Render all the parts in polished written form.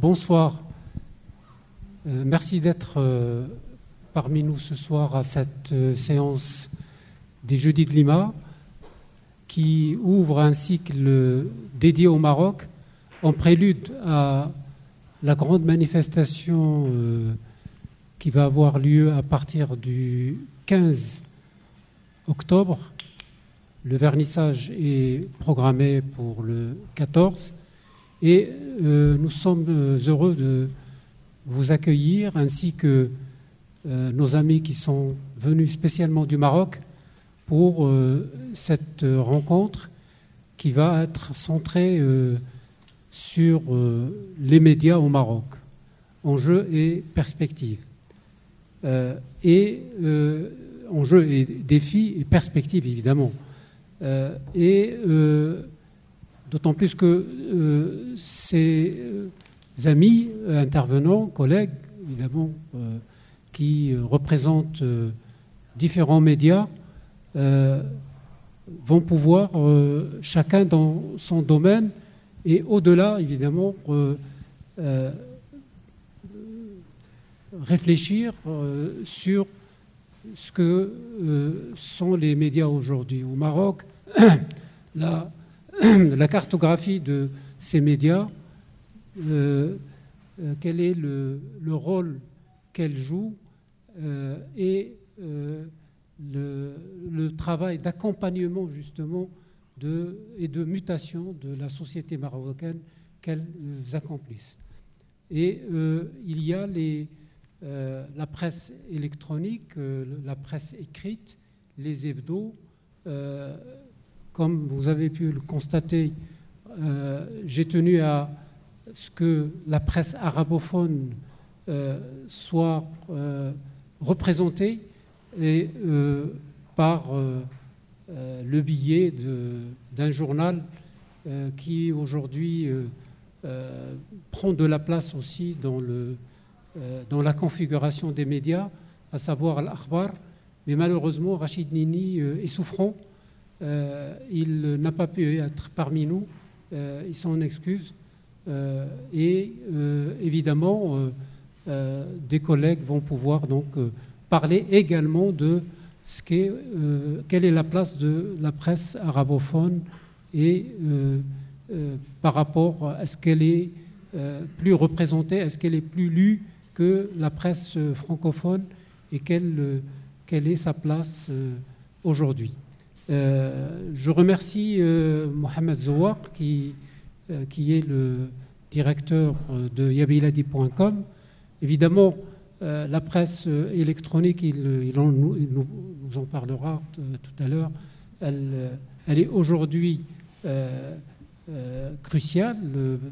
Bonsoir. Merci d'être parmi nous ce soir à cette séance des Jeudis de Lima qui ouvre un cycle dédié au Maroc en prélude à la grande manifestation qui va avoir lieu à partir du 15 octobre. Le vernissage est programmé pour le 14 et nous sommes heureux de vous accueillir ainsi que nos amis qui sont venus spécialement du Maroc pour cette rencontre qui va être centrée sur les médias au Maroc, enjeux et perspectives. Enjeux et défis et perspectives évidemment. D'autant plus que ces amis, intervenants, collègues, évidemment, qui représentent différents médias, vont pouvoir, chacun dans son domaine et au-delà, évidemment, réfléchir sur ce que sont les médias aujourd'hui. Au Maroc, la cartographie de ces médias, quel est le rôle qu'elle joue et le travail d'accompagnement justement et de mutation de la société marocaine qu'elles accomplissent. Et il y a la presse électronique, la presse écrite, les hebdos. Comme vous avez pu le constater, j'ai tenu à ce que la presse arabophone soit représentée et par le biais d'un journal qui aujourd'hui prend de la place aussi dans la configuration des médias, à savoir l'Akhbar. Mais malheureusement, Rachid Nini est souffrant. Il n'a pas pu être parmi nous. Il s'en excuse. Évidemment, des collègues vont pouvoir donc parler également de quelle est la place de la presse arabophone et par rapport à est-ce qu'elle est plus représentée, est-ce qu'elle est plus lue que la presse francophone et quelle est sa place aujourd'hui. Je remercie Mohamed Zouak qui est le directeur de yabiladi.com. Évidemment, la presse électronique, il nous en parlera tout à l'heure, elle est aujourd'hui cruciale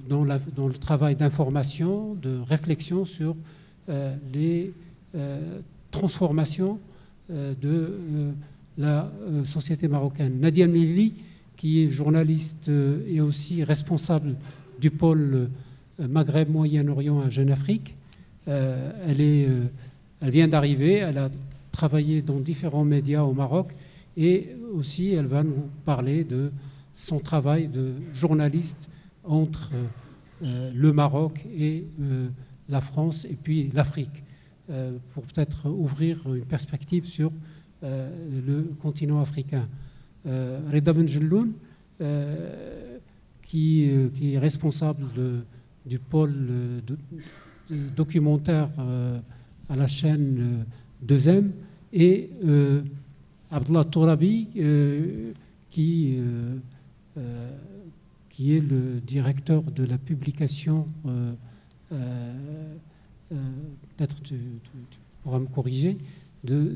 dans le travail d'information, de réflexion sur les transformations de la société marocaine. Nadia Mlili, qui est journaliste et aussi responsable du pôle Maghreb Moyen-Orient à Jeune Afrique, elle vient d'arriver, elle a travaillé dans différents médias au Maroc et aussi elle va nous parler de son travail de journaliste entre le Maroc et la France et puis l'Afrique, pour peut-être ouvrir une perspective sur le continent africain. Reda Benjelloun, qui est responsable du pôle documentaire à la chaîne 2M, et Abdallah Tourabi, qui est le directeur de la publication, peut-être tu pourras me corriger, de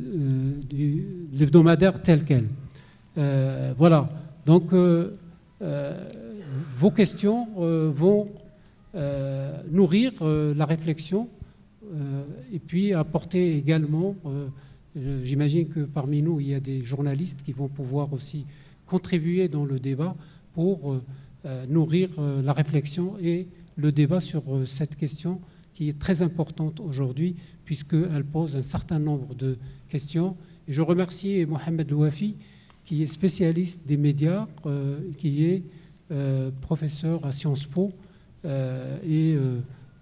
l'hebdomadaire tel quel. Voilà, donc vos questions vont nourrir la réflexion et puis apporter également, j'imagine que parmi nous il y a des journalistes qui vont pouvoir aussi contribuer dans le débat pour nourrir la réflexion et le débat sur cette question qui est très importante aujourd'hui puisqu'elle pose un certain nombre de questions. Et je remercie Mohamed Louafi qui est spécialiste des médias, qui est professeur à Sciences Po et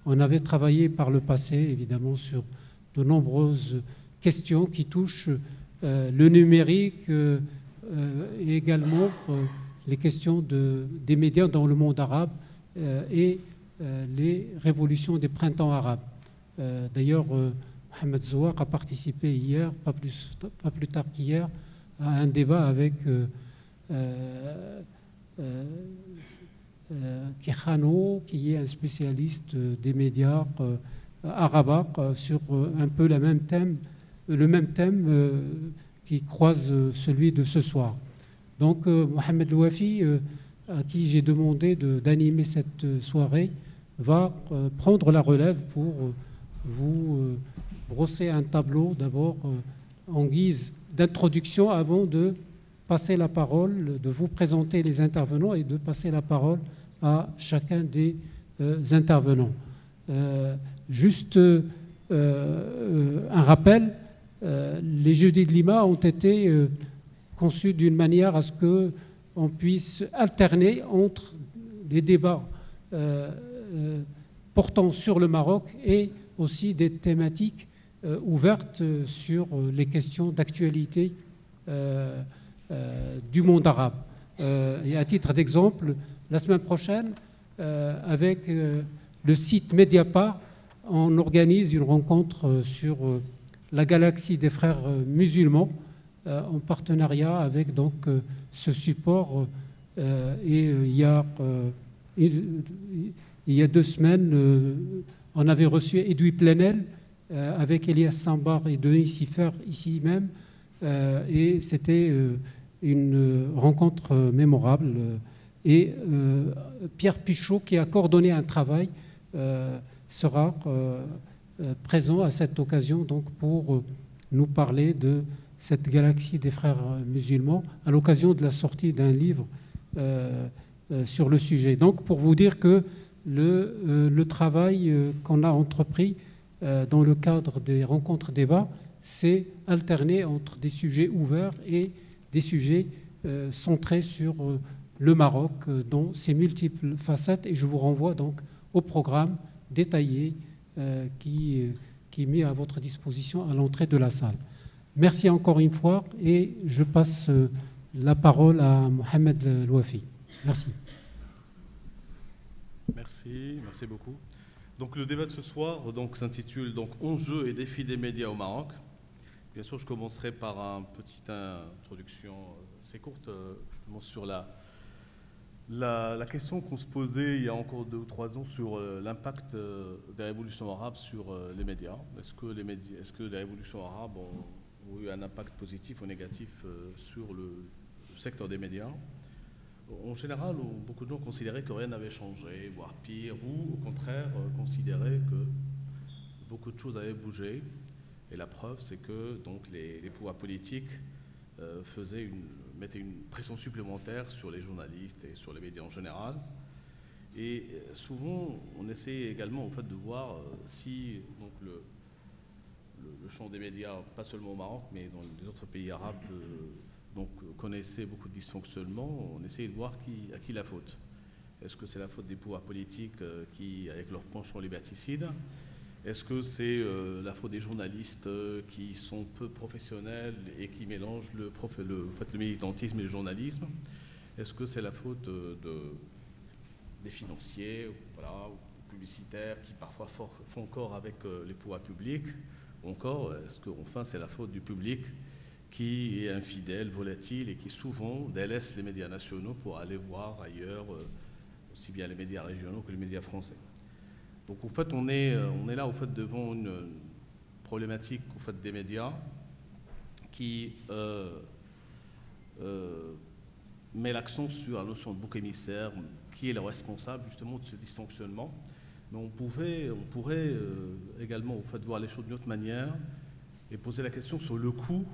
On avait travaillé par le passé, évidemment, sur de nombreuses questions qui touchent le numérique et également les questions des médias dans le monde arabe et les révolutions des printemps arabes. D'ailleurs, Mohamed Zouak a participé hier, pas plus tard qu'hier, à un débat avec Kekhano, qui est un spécialiste des médias arabes, sur un peu le même thème qui croise celui de ce soir. Donc, Mohamed Louafi, à qui j'ai demandé d'animer cette soirée, va prendre la relève pour vous brosser un tableau d'abord en guise d'introduction avant de passer la parole, de vous présenter les intervenants et de passer la parole à chacun des intervenants. Juste un rappel, les Jeudis de Lima ont été conçus d'une manière à ce qu'on puisse alterner entre des débats portant sur le Maroc et aussi des thématiques ouvertes sur les questions d'actualité du monde arabe. Et à titre d'exemple, la semaine prochaine, avec le site Mediapart, on organise une rencontre sur la galaxie des frères musulmans en partenariat avec donc ce support. Et il y a 2 semaines, on avait reçu Edoui Plenel avec Elias Sambar et Denis Siffer ici même. Et c'était une rencontre mémorable. Et Pierre Pichot, qui a coordonné un travail, sera présent à cette occasion donc, pour nous parler de cette galaxie des frères musulmans à l'occasion de la sortie d'un livre sur le sujet. Donc pour vous dire que le travail qu'on a entrepris dans le cadre des rencontres débats, c'est alterner entre des sujets ouverts et des sujets centrés sur le Maroc dans ses multiples facettes. Et je vous renvoie donc au programme détaillé qui est mis à votre disposition à l'entrée de la salle. Merci encore une fois et je passe la parole à Mohamed Louafi. Merci. Merci beaucoup. Donc le débat de ce soir s'intitule donc Enjeux et défis des médias au Maroc. Bien sûr, je commencerai par une petite introduction assez courte justement sur la question qu'on se posait il y a encore 2 ou 3 ans sur l'impact des révolutions arabes sur les médias. Est-ce que les révolutions arabes ont eu un impact positif ou négatif sur le secteur des médias? En général, beaucoup de gens considéraient que rien n'avait changé, voire pire, ou au contraire considéraient que beaucoup de choses avaient bougé. Et la preuve, c'est que donc, les pouvoirs politiques mettaient une pression supplémentaire sur les journalistes et sur les médias en général. Et souvent, on essaie également en fait, de voir si donc, le champ des médias, pas seulement au Maroc, mais dans les autres pays arabes, connaissait beaucoup de dysfonctionnements. On essayait de voir à qui la faute. Est-ce que c'est la faute des pouvoirs politiques qui, avec leur penchant liberticide? Est-ce que c'est la faute des journalistes qui sont peu professionnels et qui mélangent le militantisme et le journalisme? Est-ce que c'est la faute des financiers ou publicitaires qui parfois font corps avec les pouvoirs publics? Ou encore, est-ce que enfin c'est la faute du public qui est infidèle, volatile et qui souvent délaisse les médias nationaux pour aller voir ailleurs, aussi bien les médias régionaux que les médias français? Donc en fait, on est là devant une problématique des médias qui met l'accent sur la notion de bouc émissaire, qui est le responsable justement de ce dysfonctionnement. Mais on pourrait également voir les choses d'une autre manière et poser la question sur le coût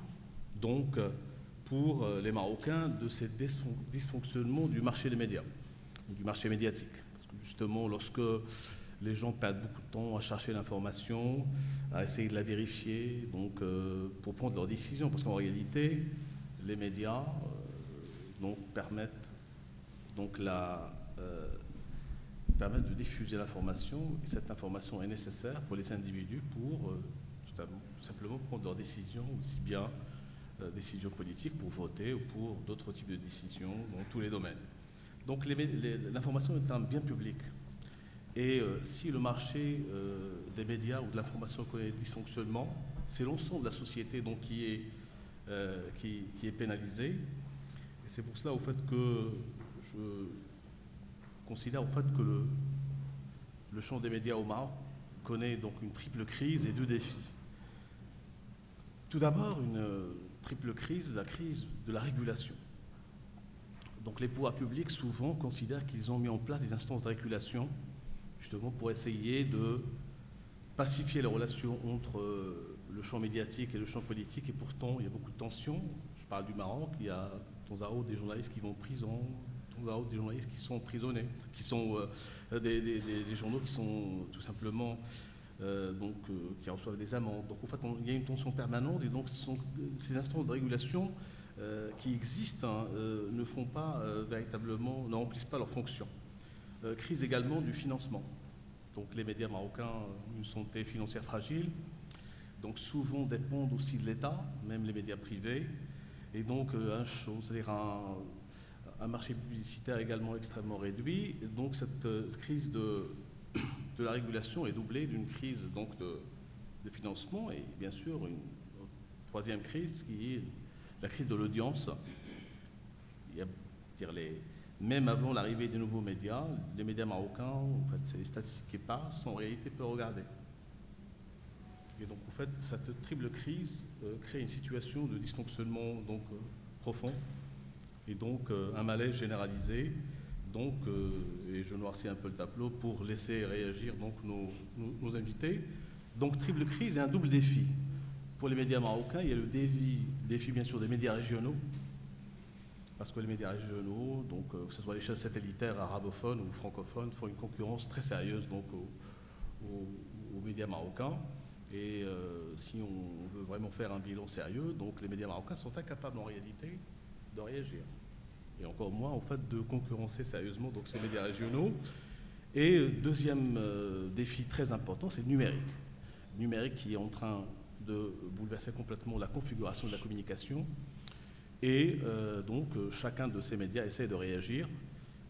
donc pour les Marocains de ces dysfonctionnements du marché des médias, du marché médiatique. Parce que justement, lorsque les gens perdent beaucoup de temps à chercher l'information, à essayer de la vérifier, donc pour prendre leurs décisions, parce qu'en réalité, les médias permettent donc permettent de diffuser l'information, et cette information est nécessaire pour les individus pour tout simplement prendre leurs décisions, aussi bien décisions politiques pour voter ou pour d'autres types de décisions dans tous les domaines. Donc l'information est un bien public. Et si le marché des médias ou de l'information connaît dysfonctionnement, c'est l'ensemble de la société donc, qui est pénalisé. Et c'est pour cela au fait que je considère au fait que le champ des médias au Maroc connaît donc une triple crise et deux défis. Tout d'abord, une triple crise, la crise de la régulation. Donc les pouvoirs publics souvent considèrent qu'ils ont mis en place des instances de régulation justement pour essayer de pacifier les relations entre le champ médiatique et le champ politique, et pourtant il y a beaucoup de tensions. Je parle du Maroc, il y a de temps à autre des journalistes qui vont en prison, de temps à autre des journalistes qui sont emprisonnés, qui sont des journaux qui sont tout simplement qui reçoivent des amendes. Donc en fait il y a une tension permanente, et donc ces instances de régulation qui existent ne font pas véritablement, ne remplissent pas leurs fonctions. Crise également du financement. Donc les médias marocains ont une santé financière fragile, donc souvent dépendent aussi de l'État, même les médias privés, et donc c'est-à-dire un marché publicitaire également extrêmement réduit. Donc cette crise de la régulation est doublée d'une crise donc, de financement, et bien sûr une troisième crise qui est la crise de l'audience. Même avant l'arrivée des nouveaux médias, les médias marocains, en fait, c'est les statistiques qui passent, sont en réalité peu regardés. Et donc, en fait, cette triple crise crée une situation de dysfonctionnement donc, profond, et donc un malaise généralisé. Donc, et je noircis un peu le tableau pour laisser réagir donc, nos invités. Donc, triple crise et un double défi. Pour les médias marocains, il y a le défi bien sûr des médias régionaux, parce que les médias régionaux, donc, que ce soit les chaînes satellitaires arabophones ou francophones, font une concurrence très sérieuse donc, aux médias marocains. Et si on veut vraiment faire un bilan sérieux, donc les médias marocains sont incapables en réalité de réagir. Et encore moins en fait de concurrencer sérieusement donc, ces médias régionaux. Et deuxième défi très important, c'est le numérique. Le numérique qui est en train de bouleverser complètement la configuration de la communication. Et donc, chacun de ces médias essaie de réagir.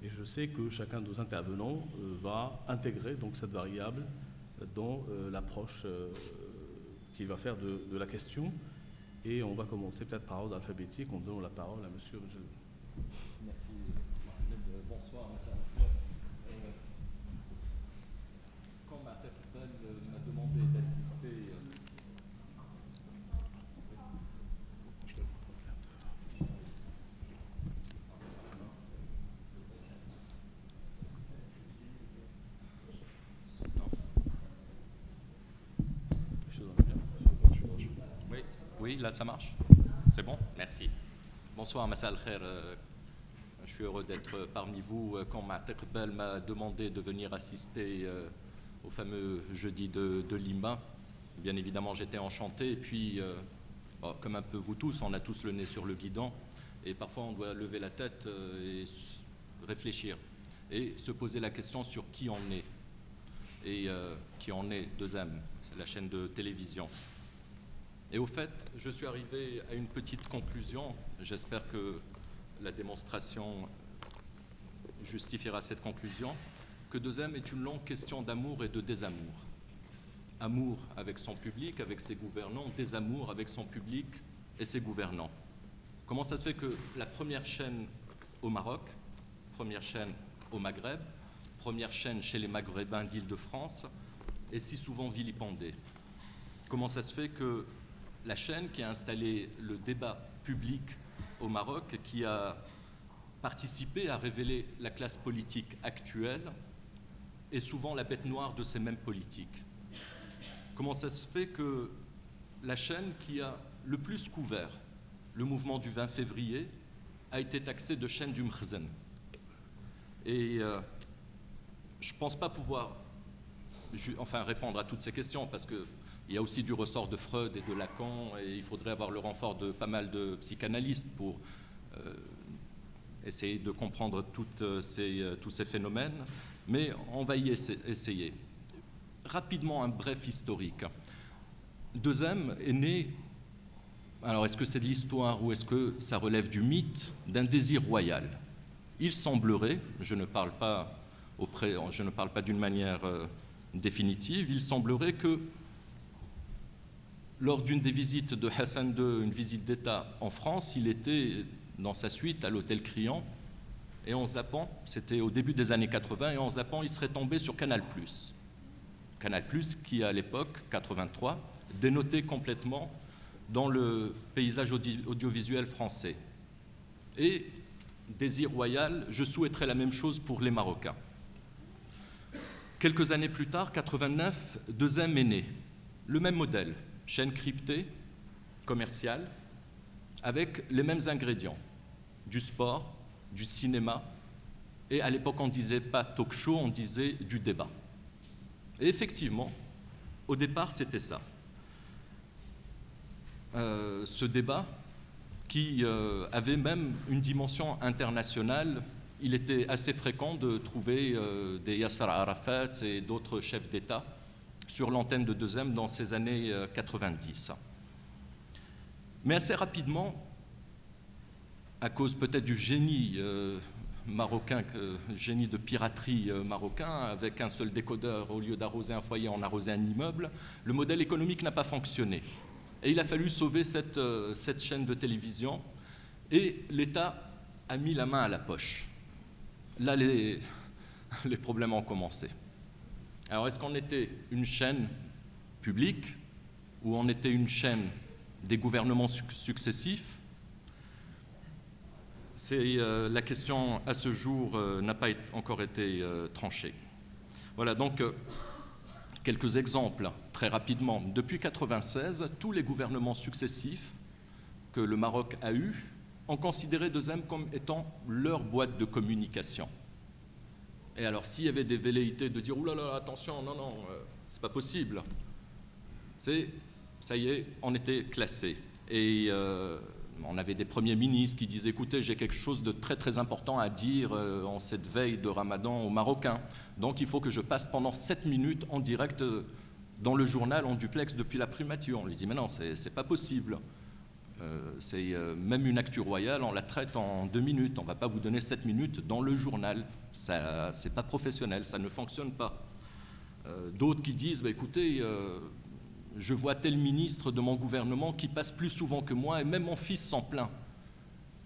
Et je sais que chacun de nos intervenants va intégrer donc, cette variable dans l'approche qu'il va faire de la question. Et on va commencer peut-être par ordre alphabétique en donnant la parole à monsieur. Merci. Bonsoir, monsieur. Quand ma tête m'a demandé d'assister. Oui, là ça marche. C'est bon? Merci. Bonsoir, Massa al-Khair. Je suis heureux d'être parmi vous. Quand Ma'atek Bel m'a demandé de venir assister au fameux jeudi de Lima, bien évidemment j'étais enchanté. Et puis, comme un peu vous tous, on a tous le nez sur le guidon. Et parfois on doit lever la tête et réfléchir. Et se poser la question sur qui on est. Et qui on est, 2M, c'est la chaîne de télévision. Et au fait, je suis arrivé à une petite conclusion. J'espère que la démonstration justifiera cette conclusion, que 2M est une longue question d'amour et de désamour. Amour avec son public, avec ses gouvernants, désamour avec son public et ses gouvernants. Comment ça se fait que la première chaîne au Maroc, première chaîne au Maghreb, première chaîne chez les Maghrébins d'Île-de-France est si souvent vilipendée? Comment ça se fait que la chaîne qui a installé le débat public au Maroc, qui a participé à révéler la classe politique actuelle, est souvent la bête noire de ces mêmes politiques? Comment ça se fait que la chaîne qui a le plus couvert le mouvement du 20 février a été taxée de chaîne du Mkhzen? Et je ne pense pas pouvoir répondre à toutes ces questions, parce que il y a aussi du ressort de Freud et de Lacan, et il faudrait avoir le renfort de pas mal de psychanalystes pour essayer de comprendre tous ces phénomènes. mais on va y essayer. Rapidement, un bref historique. 2M est né, alors est-ce que c'est de l'histoire ou est-ce que ça relève du mythe, d'un désir royal? Il semblerait, je ne parle pas d'une manière définitive, il semblerait que lors d'une des visites de Hassan II, une visite d'État en France, il était dans sa suite à l'hôtel Criant, et en zappant, c'était au début des années 80, et en zappant, il serait tombé sur Canal+. Canal+, qui à l'époque, 83, dénotait complètement dans le paysage audiovisuel français. Et, désir royal, je souhaiterais la même chose pour les Marocains. Quelques années plus tard, 89, 2M est né. Le même modèle, chaîne cryptée, commerciale, avec les mêmes ingrédients, du sport, du cinéma, et à l'époque on ne disait pas talk show, on disait du débat. Et effectivement, au départ c'était ça. Ce débat qui avait même une dimension internationale, il était assez fréquent de trouver des Yasser Arafat et d'autres chefs d'État sur l'antenne de 2M dans ces années 90. Mais assez rapidement, à cause peut-être du génie marocain, génie de piraterie marocain, avec un seul décodeur, au lieu d'arroser un foyer, on arrosait un immeuble, le modèle économique n'a pas fonctionné. Et il a fallu sauver cette chaîne de télévision, et l'État a mis la main à la poche. Là, les problèmes ont commencé. Alors, est-ce qu'on était une chaîne publique ou on était une chaîne des gouvernements successifs? La question, à ce jour, n'a pas encore été tranchée. Voilà, donc, quelques exemples, très rapidement. Depuis 1996, tous les gouvernements successifs que le Maroc a eus ont considéré 2M comme étant leur boîte de communication. Et alors, s'il y avait des velléités de dire « Ouh là là, attention, non, non, c'est pas possible », ça y est, on était classé. Et on avait des premiers ministres qui disaient « Écoutez, j'ai quelque chose de très très important à dire en cette veille de Ramadan aux Marocains. Donc il faut que je passe pendant 7 minutes en direct dans le journal en duplex depuis la primature. » On lui dit « Mais non, c'est pas possible. Même une actu royale, on la traite en 2 minutes. On ne va pas vous donner 7 minutes dans le journal. C'est pas professionnel, ça ne fonctionne pas. » D'autres qui disent bah, « Écoutez, je vois tel ministre de mon gouvernement qui passe plus souvent que moi et même mon fils s'en plaint. »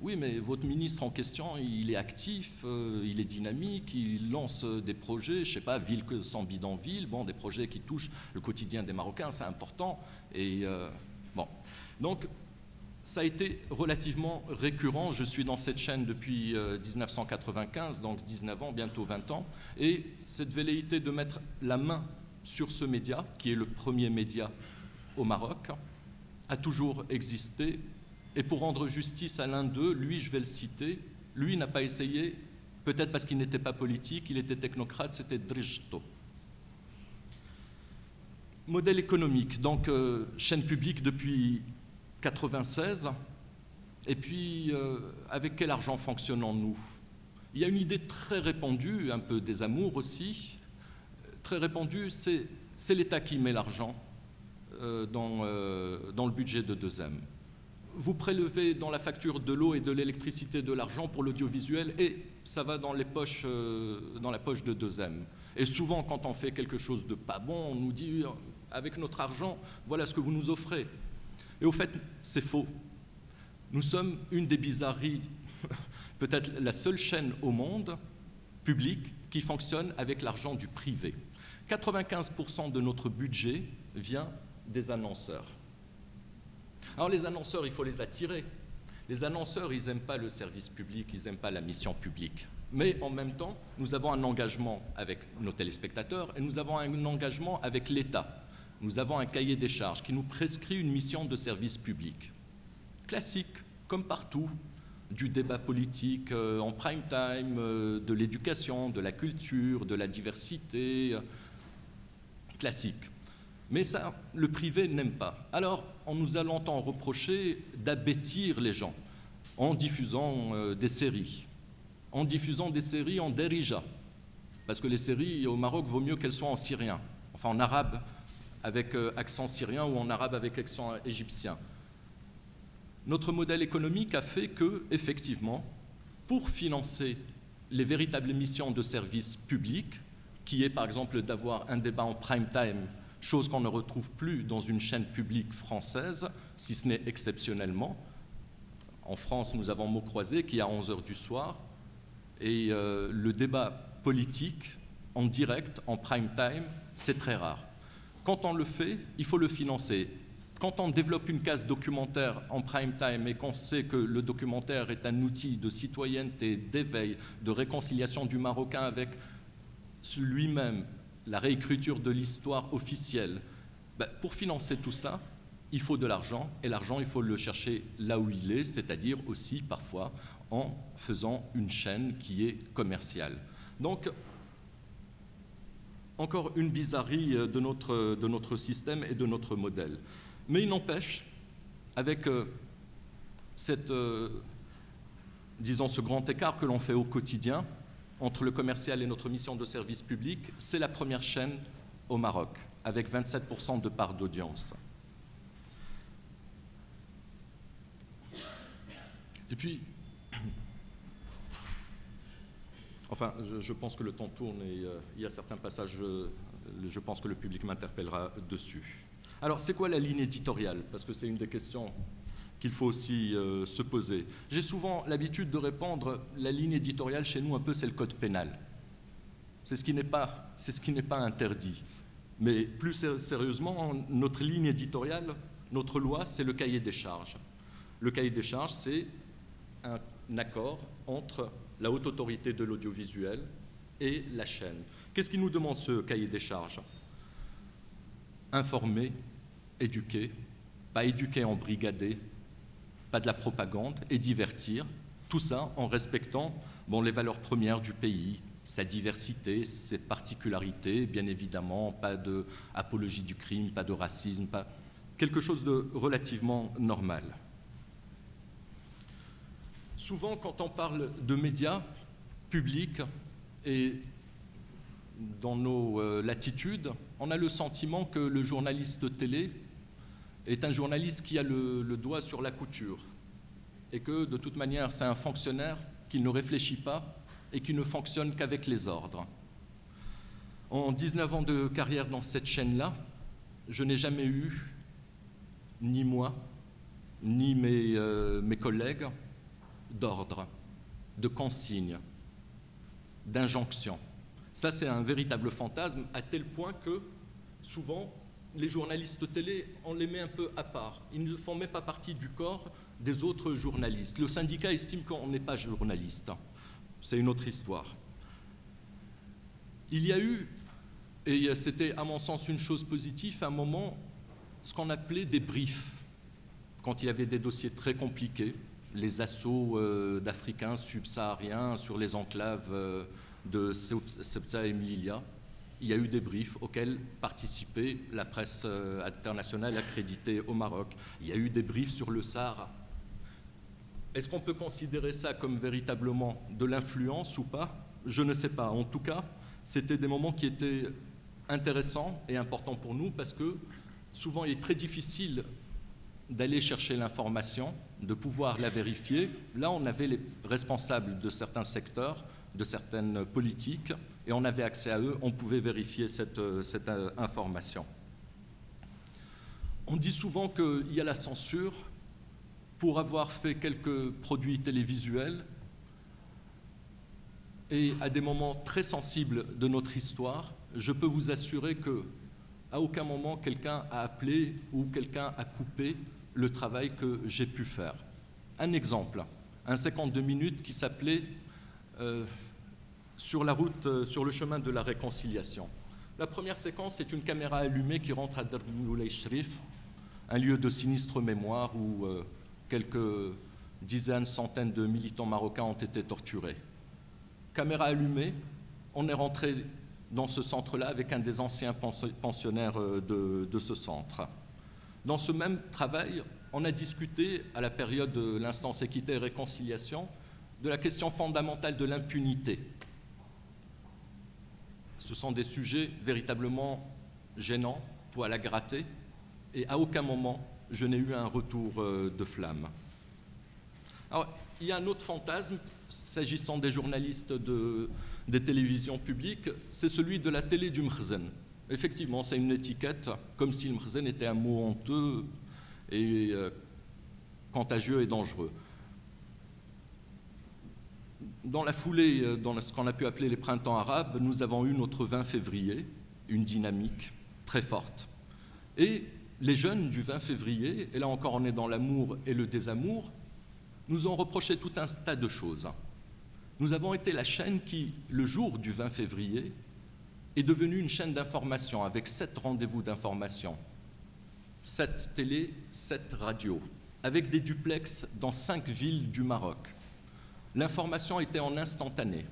Oui, mais votre ministre en question, il est actif, il est dynamique, il lance des projets, je ne sais pas, ville sans bidonville, bon, des projets qui touchent le quotidien des Marocains, c'est important. Et bon, donc ça a été relativement récurrent. Je suis dans cette chaîne depuis 1995, donc 19 ans, bientôt 20 ans, et cette velléité de mettre la main sur ce média, qui est le premier média au Maroc, a toujours existé. Et pour rendre justice à l'un d'eux, lui, je vais le citer, lui n'a pas essayé, peut-être parce qu'il n'était pas politique, il était technocrate, c'était Drijto. Modèle économique, donc chaîne publique depuis 1996, et puis avec quel argent fonctionnons-nous? Il y a une idée très répandue, un peu des amours aussi, très répandue, c'est l'État qui met l'argent dans le budget de 2M. Vous prélevez dans la facture de l'eau et de l'électricité de l'argent pour l'audiovisuel et ça va dans la poche de 2M. Et souvent, quand on fait quelque chose de pas bon, on nous dit « avec notre argent, voilà ce que vous nous offrez ». Et au fait, c'est faux. Nous sommes une des bizarreries, peut-être la seule chaîne au monde, publique, qui fonctionne avec l'argent du privé. 95% de notre budget vient des annonceurs. Alors les annonceurs, il faut les attirer. Les annonceurs, ils n'aiment pas le service public, ils n'aiment pas la mission publique. Mais en même temps, nous avons un engagement avec nos téléspectateurs et nous avons un engagement avec l'État. Nous avons un cahier des charges qui nous prescrit une mission de service public. Classique, comme partout, du débat politique en prime time, de l'éducation, de la culture, de la diversité, classique. Mais ça, le privé n'aime pas. Alors, on nous a longtemps reproché d'abêtir les gens en diffusant des séries. En diffusant des séries en dérija. Parce que les séries au Maroc, vaut mieux qu'elles soient en syrien, enfin en arabe avec accent syrien ou en arabe avec accent égyptien. Notre modèle économique a fait que, effectivement, pour financer les véritables missions de service public, qui est par exemple d'avoir un débat en prime time, chose qu'on ne retrouve plus dans une chaîne publique française, si ce n'est exceptionnellement. En France, nous avons Mots Croisés qui est à 11h du soir, et le débat politique en direct, en prime time, c'est très rare. Quand on le fait, il faut le financer. Quand on développe une case documentaire en prime time et qu'on sait que le documentaire est un outil de citoyenneté, d'éveil, de réconciliation du Marocain avec lui-même, la réécriture de l'histoire officielle, pour financer tout ça, il faut de l'argent, et l'argent, il faut le chercher là où il est, c'est-à-dire aussi parfois en faisant une chaîne qui est commerciale. Donc, encore une bizarrerie de notre système et de notre modèle. Mais il n'empêche, avec disons, ce grand écart que l'on fait au quotidien entre le commercial et notre mission de service public, c'est la première chaîne au Maroc, avec 27% de part d'audience. Et puis, enfin, je pense que le temps tourne et il y a certains passages, je pense que le public m'interpellera dessus. Alors, c'est quoi la ligne éditoriale? Parce que c'est une des questions qu'il faut aussi se poser. J'ai souvent l'habitude de répondre, la ligne éditoriale chez nous, un peu, c'est le code pénal. C'est ce qui n'est pas interdit. Mais plus sérieusement, notre ligne éditoriale, notre loi, c'est le cahier des charges. Le cahier des charges, c'est un accord entre la haute autorité de l'audiovisuel et la chaîne. Qu'est-ce qui nous demande ce cahier des charges? Informer, éduquer, pas éduquer en brigadé, pas de la propagande, et divertir, tout ça en respectant les valeurs premières du pays, sa diversité, ses particularités, bien évidemment, pas d'apologie du crime, pas de racisme, pas quelque chose de relativement normal. Souvent, quand on parle de médias publics et dans nos latitudes, on a le sentiment que le journaliste télé est un journaliste qui a le doigt sur la couture et que, de toute manière, c'est un fonctionnaire qui ne réfléchit pas et qui ne fonctionne qu'avec les ordres. En 19 ans de carrière dans cette chaîne-là, je n'ai jamais eu, ni moi, ni mes collègues, d'ordre, de consignes, d'injonctions. Ça, c'est un véritable fantasme, à tel point que, souvent, les journalistes télé, on les met un peu à part. Ils ne font même pas partie du corps des autres journalistes. Le syndicat estime qu'on n'est pas journaliste. C'est une autre histoire. Il y a eu, et c'était à mon sens une chose positive, à un moment, ce qu'on appelait des briefs, quand il y avait des dossiers très compliqués, les assauts d'Africains subsahariens sur les enclaves de Ceuta et Melilla. Il y a eu des briefs auxquels participait la presse internationale accréditée au Maroc. Il y a eu des briefs sur le Sahara. Est-ce qu'on peut considérer ça comme véritablement de l'influence ou pas? Je ne sais pas. En tout cas, c'était des moments qui étaient intéressants et importants pour nous parce que souvent il est très difficile d'aller chercher l'information, de pouvoir la vérifier. Là, on avait les responsables de certains secteurs, de certaines politiques, et on avait accès à eux, on pouvait vérifier cette information. On dit souvent qu'il y a la censure pour avoir fait quelques produits télévisuels et à des moments très sensibles de notre histoire, je peux vous assurer qu'à aucun moment quelqu'un a appelé ou quelqu'un a coupé le travail que j'ai pu faire. Un exemple, un 52 minutes qui s'appelait sur la route, sur le chemin de la réconciliation. La première séquence, c'est une caméra allumée qui rentre à Dar Moulay Shrif, un lieu de sinistre mémoire où quelques dizaines, centaines de militants marocains ont été torturés. Caméra allumée, on est rentré dans ce centre-là avec un des anciens pensionnaires de ce centre. Dans ce même travail, on a discuté, à la période de l'instance équité et réconciliation, de la question fondamentale de l'impunité. Ce sont des sujets véritablement gênants, poil à gratter, et à aucun moment je n'ai eu un retour de flamme. Alors, il y a un autre fantasme, s'agissant des journalistes des télévisions publiques, c'est celui de la télé du mkhzen. Effectivement, c'est une étiquette, comme si le mkhzen était un mot honteux et contagieux et dangereux. Dans la foulée, dans ce qu'on a pu appeler les printemps arabes, nous avons eu notre 20 février, une dynamique très forte. Et les jeunes du 20 février, et là encore on est dans l'amour et le désamour, nous ont reproché tout un tas de choses. Nous avons été la chaîne qui, le jour du 20 février, est devenue une chaîne d'information avec 7 rendez-vous d'information, 7 télés, 7 radios, avec des duplex dans 5 villes du Maroc. L'information était en instantané.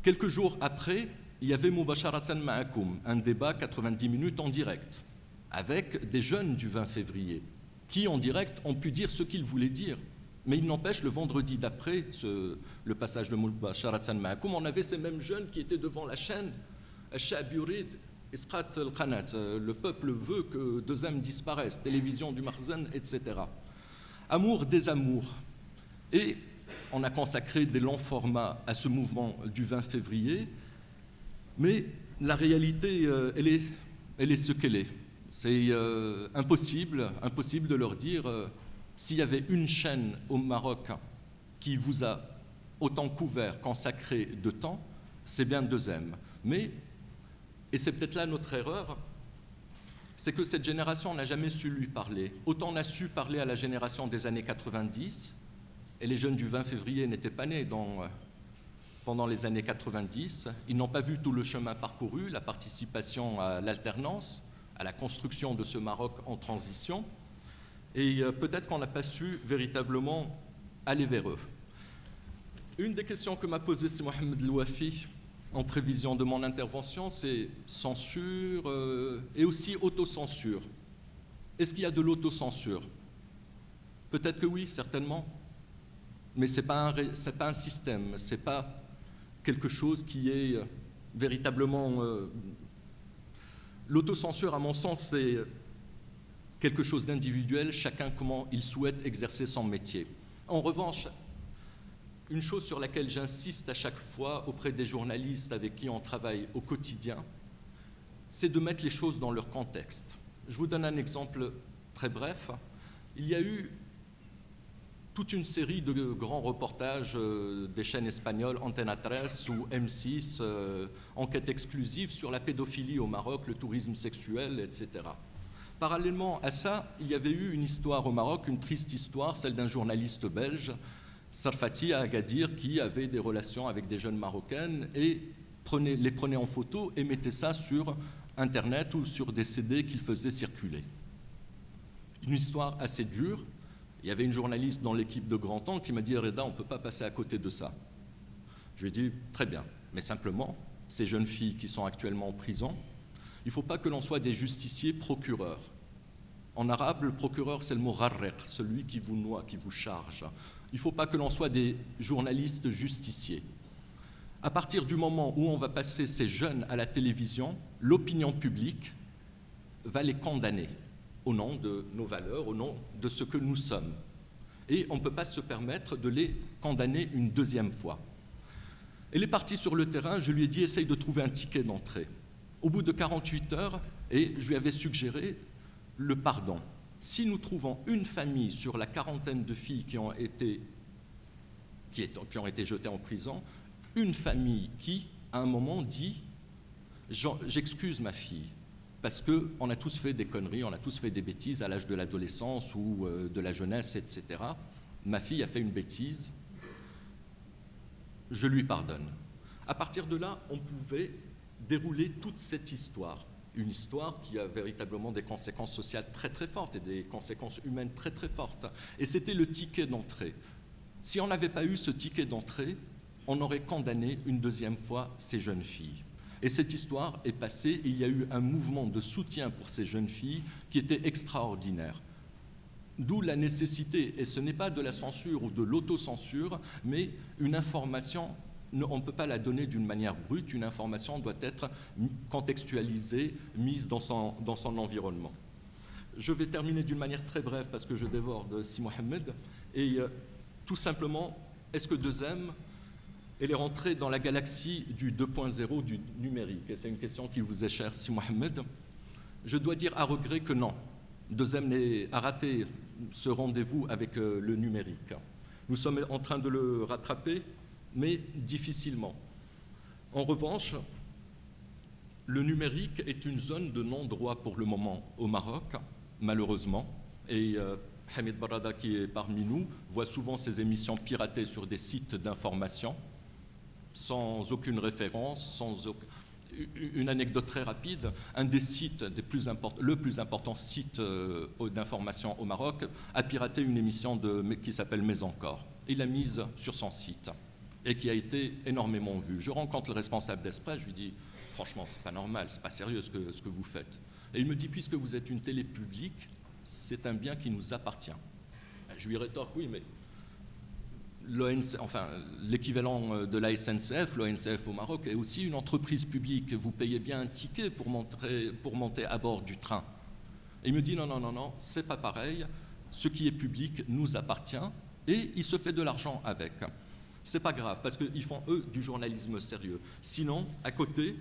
Quelques jours après, il y avait Mubasharatan Ma'akoum, un débat 90 minutes en direct, avec des jeunes du 20 février, qui en direct ont pu dire ce qu'ils voulaient dire. Mais il n'empêche, le vendredi d'après, le passage de Mubasharatan Ma'akoum, on avait ces mêmes jeunes qui étaient devant la chaîne, Al-Sha'b yurid Isqat al-Qanat, le peuple veut que 2 âmes disparaissent, télévision du Makhzen, etc. Amour, désamour. Et on a consacré des longs formats à ce mouvement du 20 février, mais la réalité, elle est ce qu'elle est. C'est impossible de leur dire, s'il y avait une chaîne au Maroc qui vous a autant couvert, consacré de temps, c'est bien 2M. Mais, et c'est peut-être là notre erreur, c'est que cette génération n'a jamais su lui parler. Autant on a su parler à la génération des années 90, et les jeunes du 20 février n'étaient pas nés pendant les années 90. Ils n'ont pas vu tout le chemin parcouru, la participation à l'alternance, à la construction de ce Maroc en transition. Et peut-être qu'on n'a pas su véritablement aller vers eux. Une des questions que m'a posée C. Mohamed Louafi en prévision de mon intervention, c'est censure et aussi autocensure. Est-ce qu'il y a de l'autocensure? Peut-être que oui, certainement. Mais ce n'est pas un système, ce n'est pas quelque chose qui est véritablement... L'autocensure, à mon sens, c'est quelque chose d'individuel, chacun comment il souhaite exercer son métier. En revanche, une chose sur laquelle j'insiste à chaque fois auprès des journalistes avec qui on travaille au quotidien, c'est de mettre les choses dans leur contexte. Je vous donne un exemple très bref. Il y a eu toute une série de grands reportages des chaînes espagnoles Antena 3 ou M6, enquête exclusive sur la pédophilie au Maroc, le tourisme sexuel, etc. Parallèlement à ça, il y avait eu une histoire au Maroc, une triste histoire, celle d'un journaliste belge, Sarfati à Agadir, qui avait des relations avec des jeunes marocaines et les prenait en photo et mettait ça sur Internet ou sur des CD qu'il faisait circuler. Une histoire assez dure. Il y avait une journaliste dans l'équipe de Grand Temps qui m'a dit « Reda, on ne peut pas passer à côté de ça ». Je lui ai dit « Très bien, mais simplement, ces jeunes filles qui sont actuellement en prison, il ne faut pas que l'on soit des justiciers procureurs. En arabe, le procureur, c'est le mot « rarriq », celui qui vous noie, qui vous charge. Il ne faut pas que l'on soit des journalistes justiciers. À partir du moment où on va passer ces jeunes à la télévision, l'opinion publique va les condamner au nom de nos valeurs, au nom de ce que nous sommes. Et on ne peut pas se permettre de les condamner une deuxième fois. Elle est partie sur le terrain, je lui ai dit « Essaye de trouver un ticket d'entrée ». Au bout de 48 heures, et je lui avais suggéré le pardon. Si nous trouvons une famille sur la quarantaine de filles qui ont été jetées en prison, une famille qui, à un moment, dit « J'excuse ma fille ». Parce qu'on a tous fait des conneries, on a tous fait des bêtises à l'âge de l'adolescence ou de la jeunesse, etc. Ma fille a fait une bêtise, je lui pardonne. À partir de là, on pouvait dérouler toute cette histoire. Une histoire qui a véritablement des conséquences sociales très très fortes et des conséquences humaines très très fortes. Et c'était le ticket d'entrée. Si on n'avait pas eu ce ticket d'entrée, on aurait condamné une deuxième fois ces jeunes filles. Et cette histoire est passée, et il y a eu un mouvement de soutien pour ces jeunes filles qui était extraordinaire. D'où la nécessité, et ce n'est pas de la censure ou de l'autocensure, mais une information on ne peut pas la donner d'une manière brute. Une information doit être contextualisée, mise dans son environnement. Je vais terminer d'une manière très brève parce que je déborde Si Mohamed. Et tout simplement, est-ce que 2M est rentrée dans la galaxie du 2.0 du numérique? Et c'est une question qui vous est chère, Si Mohamed. Je dois dire à regret que non. 2M a raté ce rendez-vous avec le numérique. Nous sommes en train de le rattraper, mais difficilement. En revanche, le numérique est une zone de non-droit pour le moment au Maroc, malheureusement. Et Hamid Barada, qui est parmi nous, voit souvent ces émissions piratées sur des sites d'information, sans aucune référence, Une anecdote très rapide, un des sites, le plus important site d'information au Maroc, a piraté une émission qui s'appelle Mais encore. Il l'a mise sur son site et qui a été énormément vue. Je rencontre le responsable d'Express, je lui dis « Franchement, c'est pas normal, c'est pas sérieux ce que vous faites. » Et il me dit « Puisque vous êtes une télé publique, c'est un bien qui nous appartient. » Je lui rétorque « Oui, mais l'équivalent de la SNCF, l'ONCF au Maroc, est aussi une entreprise publique. Vous payez bien un ticket pour monter à bord du train. » Et il me dit « Non, c'est pas pareil. Ce qui est public nous appartient et il se fait de l'argent avec. » C'est pas grave, parce qu'ils font, eux, du journalisme sérieux. Sinon, à côté,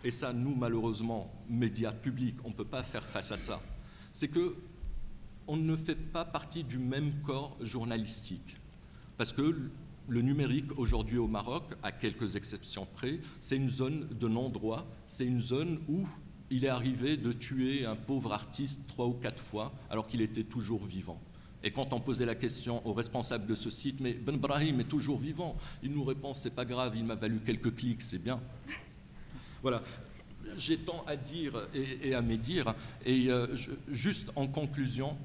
et ça, nous, malheureusement, médias publics, on ne peut pas faire face à ça, c'est qu'on ne fait pas partie du même corps journalistique. Parce que le numérique, aujourd'hui au Maroc, à quelques exceptions près, c'est une zone de non-droit, c'est une zone où il est arrivé de tuer un pauvre artiste 3 ou 4 fois, alors qu'il était toujours vivant. Et quand on posait la question au responsable de ce site, mais Ben Brahim est toujours vivant, il nous répond, c'est pas grave, il m'a valu quelques clics, c'est bien. Voilà, j'ai tant à dire et à médire. Et juste en conclusion,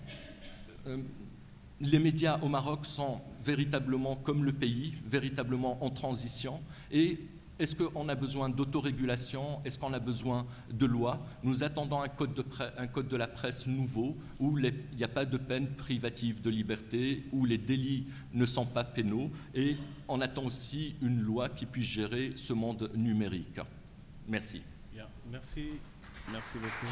les médias au Maroc sont véritablement comme le pays, véritablement en transition. Et est-ce qu'on a besoin d'autorégulation? Est-ce qu'on a besoin de lois? Nous attendons un code de la presse nouveau où il n'y a pas de peine privative de liberté, où les délits ne sont pas pénaux. Et on attend aussi une loi qui puisse gérer ce monde numérique. Merci. Bien, merci beaucoup.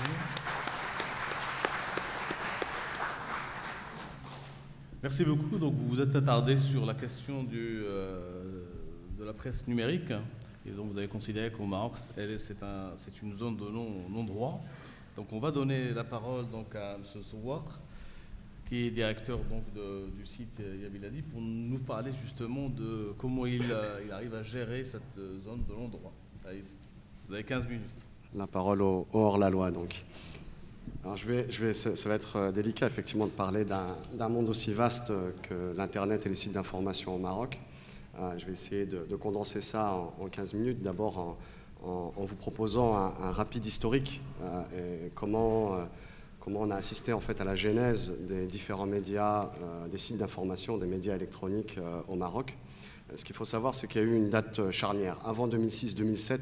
Merci beaucoup. Donc, vous vous êtes attardé sur la question de la presse numérique. Et donc, vous avez considéré qu'au Maroc, c'est une zone de non-droit. Donc, on va donner la parole donc, à M. Souwak, qui est directeur donc, du site Yabiladi, pour nous parler justement de comment il arrive à gérer cette zone de non-droit. Vous avez 15 minutes. La parole au hors-la-loi, donc. Alors ça va être délicat, effectivement, de parler d'un monde aussi vaste que l'Internet et les sites d'information au Maroc. Je vais essayer de condenser ça en 15 minutes. D'abord, en vous proposant un rapide historique et comment on a assisté en fait à la genèse des différents médias, des sites d'information, des médias électroniques au Maroc. Ce qu'il faut savoir, c'est qu'il y a eu une date charnière. Avant 2006-2007,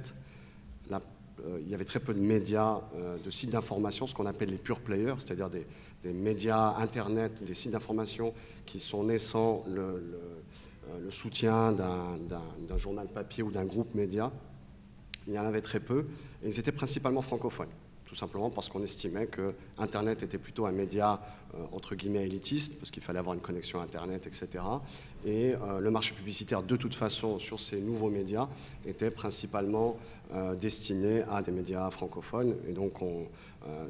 il y avait très peu de médias, de sites d'information, ce qu'on appelle les pure players, c'est-à-dire des médias Internet, des sites d'information qui sont nés sans le soutien d'un journal papier ou d'un groupe média. Il y en avait très peu, et ils étaient principalement francophones, tout simplement parce qu'on estimait que Internet était plutôt un média entre guillemets élitiste, parce qu'il fallait avoir une connexion Internet, etc. Et le marché publicitaire, de toute façon, sur ces nouveaux médias, était principalement destiné à des médias francophones. Et donc,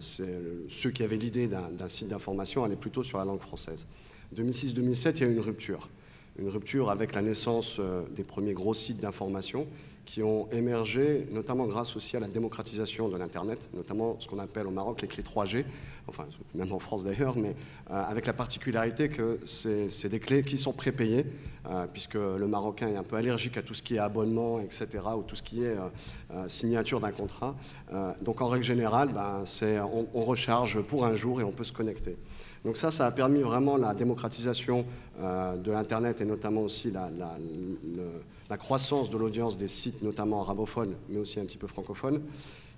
ceux qui avaient l'idée d'un site d'information allaient plutôt sur la langue française. 2006-2007, il y a eu une rupture avec la naissance des premiers gros sites d'information qui ont émergé, notamment grâce aussi à la démocratisation de l'Internet, notamment ce qu'on appelle au Maroc les clés 3G, enfin même en France d'ailleurs, mais avec la particularité que c'est des clés qui sont prépayées, puisque le Marocain est un peu allergique à tout ce qui est abonnement, etc., ou tout ce qui est signature d'un contrat. Donc en règle générale, on recharge pour un jour et on peut se connecter. Donc ça a permis vraiment la démocratisation de l'Internet et notamment aussi la croissance de l'audience des sites, notamment arabophones, mais aussi un petit peu francophones.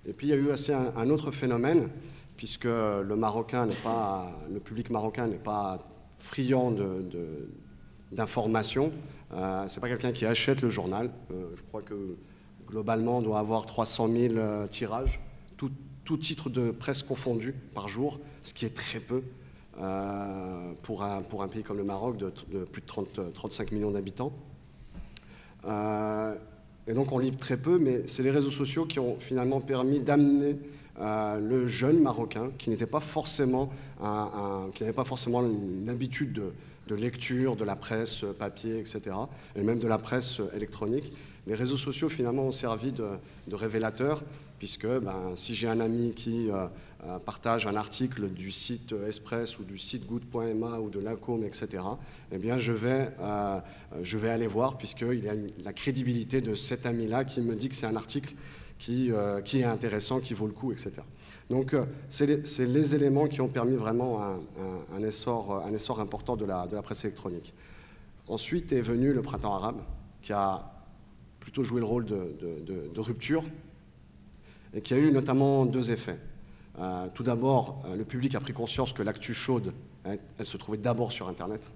Et puis il y a eu aussi un autre phénomène, puisque le public marocain n'est pas friand d'informations. c'est pas quelqu'un qui achète le journal. Je crois que globalement, on doit avoir 300 000 tirages, tout titre de presse confondu par jour, ce qui est très peu pour un pays comme le Maroc de plus de 35 millions d'habitants. Et donc on lit très peu, mais c'est les réseaux sociaux qui ont finalement permis d'amener le jeune Marocain qui n'était pas forcément qui n'avait pas forcément une habitude de lecture de la presse papier, etc., et même de la presse électronique. Les réseaux sociaux finalement ont servi de révélateur, puisque si j'ai un ami qui partage un article du site Express ou du site good.ma ou de l'ACOM, etc., eh bien je vais aller voir, puisqu'il y a la crédibilité de cet ami-là qui me dit que c'est un article qui est intéressant, qui vaut le coup, etc. Donc c'est les éléments qui ont permis vraiment un essor important de la presse électronique. Ensuite est venu le printemps arabe, qui a plutôt joué le rôle de rupture, et qui a eu notamment deux effets. Tout d'abord, le public a pris conscience que l'actu chaude, elle se trouvait d'abord sur Internet.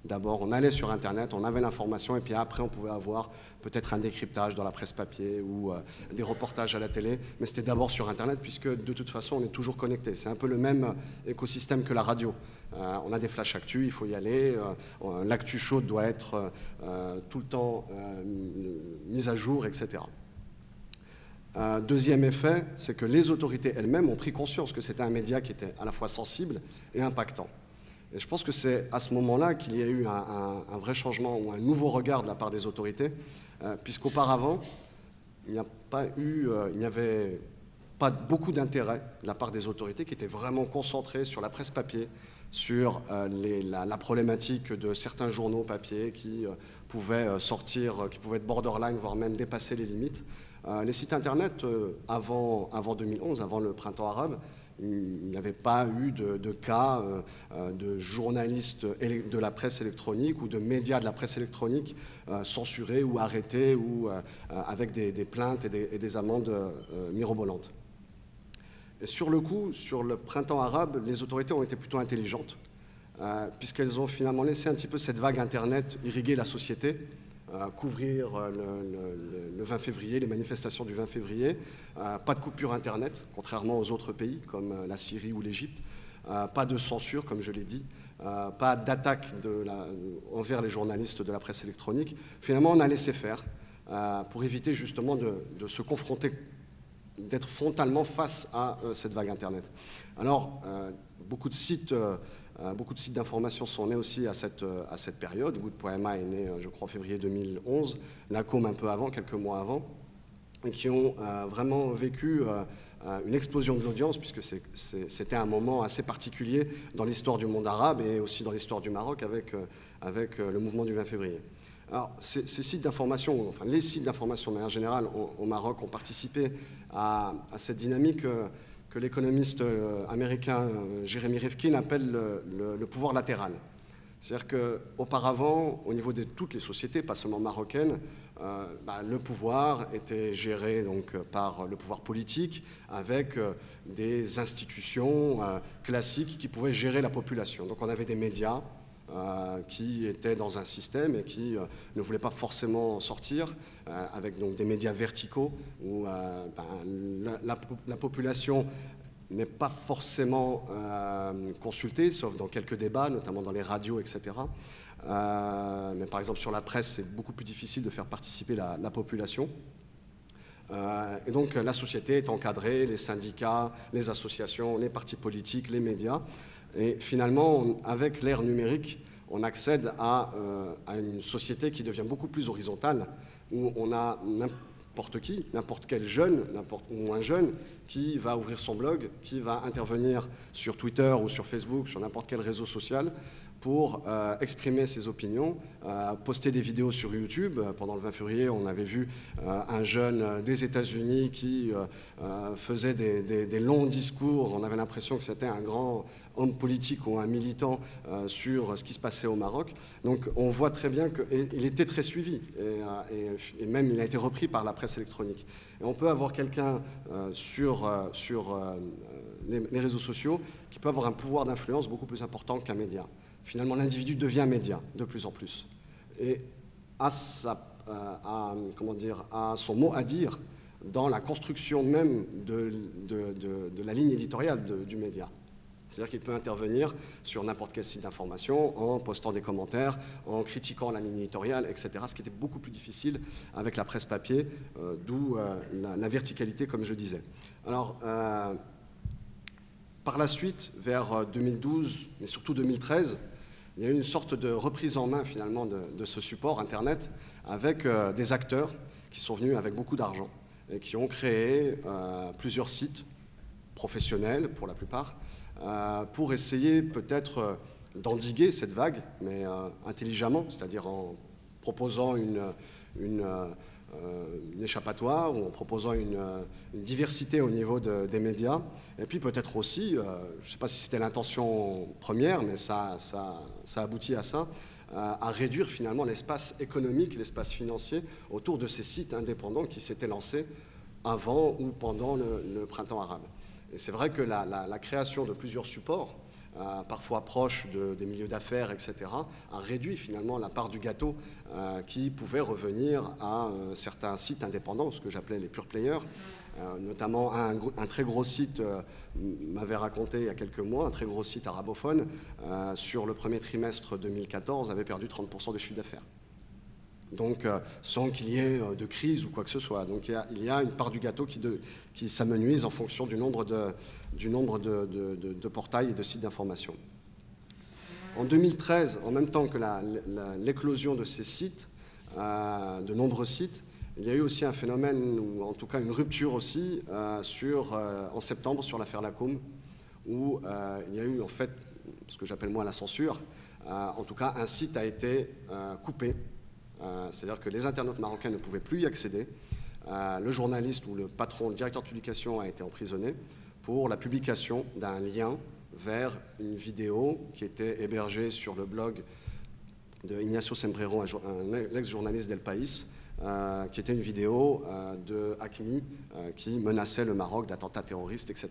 D'abord, on allait sur Internet, on avait l'information, et puis après, on pouvait avoir peut-être un décryptage dans la presse papier ou des reportages à la télé, mais c'était d'abord sur Internet, puisque de toute façon, on est toujours connecté. C'est un peu le même écosystème que la radio. On a des flash actu, il faut y aller. L'actu chaude doit être tout le temps mise à jour, etc. Deuxième effet, c'est que les autorités elles-mêmes ont pris conscience que c'était un média qui était à la fois sensible et impactant. Et je pense que c'est à ce moment-là qu'il y a eu un vrai changement ou un nouveau regard de la part des autorités, puisqu'auparavant, il n'y avait pas beaucoup d'intérêt de la part des autorités qui étaient vraiment concentrées sur la presse papier, sur la problématique de certains journaux papier qui pouvaient sortir, qui pouvaient être borderline, voire même dépasser les limites. Les sites Internet, avant 2011, avant le printemps arabe, il n'y avait pas eu de cas de journalistes de la presse électronique ou de médias de la presse électronique censurés ou arrêtés ou avec des plaintes et des amendes mirobolantes. Et sur le coup, sur le printemps arabe, les autorités ont été plutôt intelligentes puisqu'elles ont finalement laissé un petit peu cette vague Internet irriguer la société, couvrir le 20 février, les manifestations du 20 février, pas de coupure Internet, contrairement aux autres pays comme la Syrie ou l'Égypte, pas de censure, comme je l'ai dit, pas d'attaque envers les journalistes de la presse électronique. Finalement, on a laissé faire pour éviter justement de se confronter, d'être frontalement face à cette vague Internet. Alors, beaucoup de sites d'information sont nés aussi à cette période. Good.ma est né, je crois, en février 2011, l'ACOM un peu avant, quelques mois avant, et qui ont vraiment vécu une explosion de l'audience, puisque c'était un moment assez particulier dans l'histoire du monde arabe et aussi dans l'histoire du Maroc avec le mouvement du 20 février. Alors, ces sites d'information, enfin les sites d'information, mais en général au Maroc, ont participé à cette dynamique que l'économiste américain Jeremy Rifkin appelle le pouvoir latéral. C'est-à-dire qu'auparavant, au niveau de toutes les sociétés, pas seulement marocaines, le pouvoir était géré donc, par le pouvoir politique avec des institutions classiques qui pouvaient gérer la population. Donc on avait des médias qui étaient dans un système et qui ne voulaient pas forcément sortir, avec donc des médias verticaux où la population n'est pas forcément consultée, sauf dans quelques débats, notamment dans les radios, etc. Mais par exemple sur la presse, c'est beaucoup plus difficile de faire participer la population. Et donc la société est encadrée, les syndicats, les associations, les partis politiques, les médias. Et finalement, avec l'ère numérique, on accède à une société qui devient beaucoup plus horizontale, où on a n'importe qui, n'importe quel jeune, ou un jeune, qui va ouvrir son blog, qui va intervenir sur Twitter ou sur Facebook, sur n'importe quel réseau social, pour exprimer ses opinions, poster des vidéos sur YouTube. Pendant le 20 février, on avait vu un jeune des États-Unis qui faisait des longs discours. On avait l'impression que c'était un grand homme politique ou un militant sur ce qui se passait au Maroc. Donc on voit très bien qu'il était très suivi et même il a été repris par la presse électronique. Et on peut avoir quelqu'un sur les réseaux sociaux qui peut avoir un pouvoir d'influence beaucoup plus important qu'un média. Finalement, l'individu devient un média de plus en plus. et a son mot à dire dans la construction même de la ligne éditoriale du média. C'est-à-dire qu'il peut intervenir sur n'importe quel site d'information en postant des commentaires, en critiquant la ligne éditoriale, etc. Ce qui était beaucoup plus difficile avec la presse papier, d'où la verticalité, comme je disais. Alors, par la suite, vers 2012, mais surtout 2013, il y a eu une sorte de reprise en main, finalement, de ce support Internet, avec des acteurs qui sont venus avec beaucoup d'argent et qui ont créé plusieurs sites professionnels, pour la plupart, pour essayer peut-être d'endiguer cette vague, mais intelligemment, c'est-à-dire en proposant une échappatoire ou en proposant une diversité au niveau des médias. Et puis peut-être aussi, je ne sais pas si c'était l'intention première, mais ça aboutit à ça, à réduire finalement l'espace économique, l'espace financier autour de ces sites indépendants qui s'étaient lancés avant ou pendant le printemps arabe. Et c'est vrai que la création de plusieurs supports, parfois proches des milieux d'affaires, etc., a réduit finalement la part du gâteau qui pouvait revenir à certains sites indépendants, ce que j'appelais les pure players. Notamment un très gros site m'avait raconté il y a quelques mois, un très gros site arabophone, sur le premier trimestre 2014, avait perdu 30% de chiffre d'affaires. Donc sans qu'il y ait de crise ou quoi que ce soit. Donc il y a une part du gâteau qui s'amenuise en fonction du nombre de portails et de sites d'information. En 2013, en même temps que l'éclosion de ces sites, de nombreux sites, il y a eu aussi un phénomène, ou en tout cas une rupture aussi, en septembre sur l'affaire Lacom, où il y a eu en fait ce que j'appelle moi la censure. En tout cas, un site a été coupé, c'est-à-dire que les internautes marocains ne pouvaient plus y accéder. Le journaliste ou le patron, le directeur de publication a été emprisonné pour la publication d'un lien vers une vidéo qui était hébergée sur le blog de Ignacio Sembrero, un ex-journaliste d'El País, qui était une vidéo de Hakmi qui menaçait le Maroc d'attentats terroristes, etc.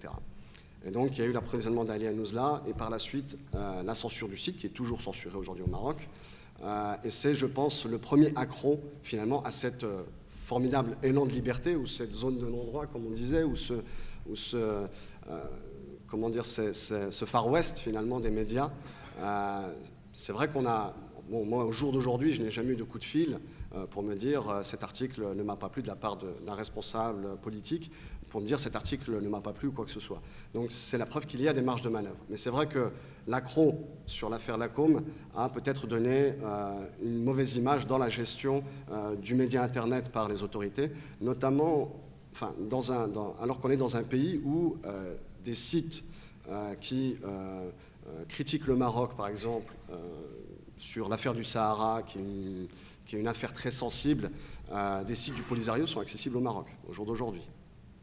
Et donc il y a eu l'emprisonnement d'Ali Hanouzla et par la suite la censure du site qui est toujours censuré aujourd'hui au Maroc. Et c'est, je pense, le premier accroc finalement à cette formidable élan de liberté ou cette zone de non-droit, comme on disait, ou ce Far West finalement des médias. C'est vrai qu'on a, bon, moi au jour d'aujourd'hui, je n'ai jamais eu de coup de fil pour me dire cet article ne m'a pas plu de la part d'un responsable politique, pour me dire cet article ne m'a pas plu ou quoi que ce soit. Donc c'est la preuve qu'il y a des marges de manœuvre. Mais c'est vrai que l'accroc sur l'affaire Lacom a peut-être donné une mauvaise image dans la gestion du média Internet par les autorités, notamment alors qu'on est dans un pays où des sites qui critiquent le Maroc, par exemple, sur l'affaire du Sahara, qui est une affaire très sensible, des sites du Polisario sont accessibles au Maroc, au jour d'aujourd'hui.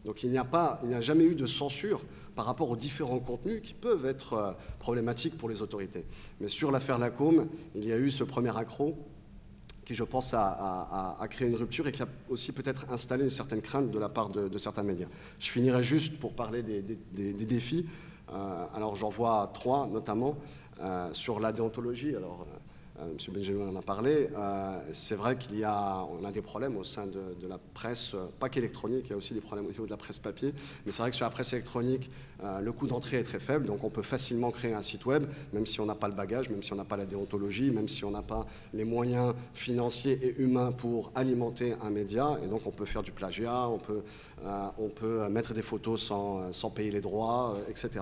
Donc il n'y a jamais eu de censure par rapport aux différents contenus qui peuvent être problématiques pour les autorités. Mais sur l'affaire Lacom, il y a eu ce premier accroc qui, je pense, a créé une rupture et qui a aussi peut-être installé une certaine crainte de la part de certains médias. Je finirai juste pour parler des défis. Alors j'en vois trois, notamment sur la déontologie. Alors, M. Benjelloun en a parlé. C'est vrai qu'on a des problèmes au sein de la presse, pas qu'électronique, il y a aussi des problèmes au niveau de la presse papier. Mais c'est vrai que sur la presse électronique, le coût d'entrée est très faible, donc on peut facilement créer un site web, même si on n'a pas le bagage, même si on n'a pas la déontologie, même si on n'a pas les moyens financiers et humains pour alimenter un média. Et donc on peut faire du plagiat, on peut mettre des photos sans payer les droits, etc.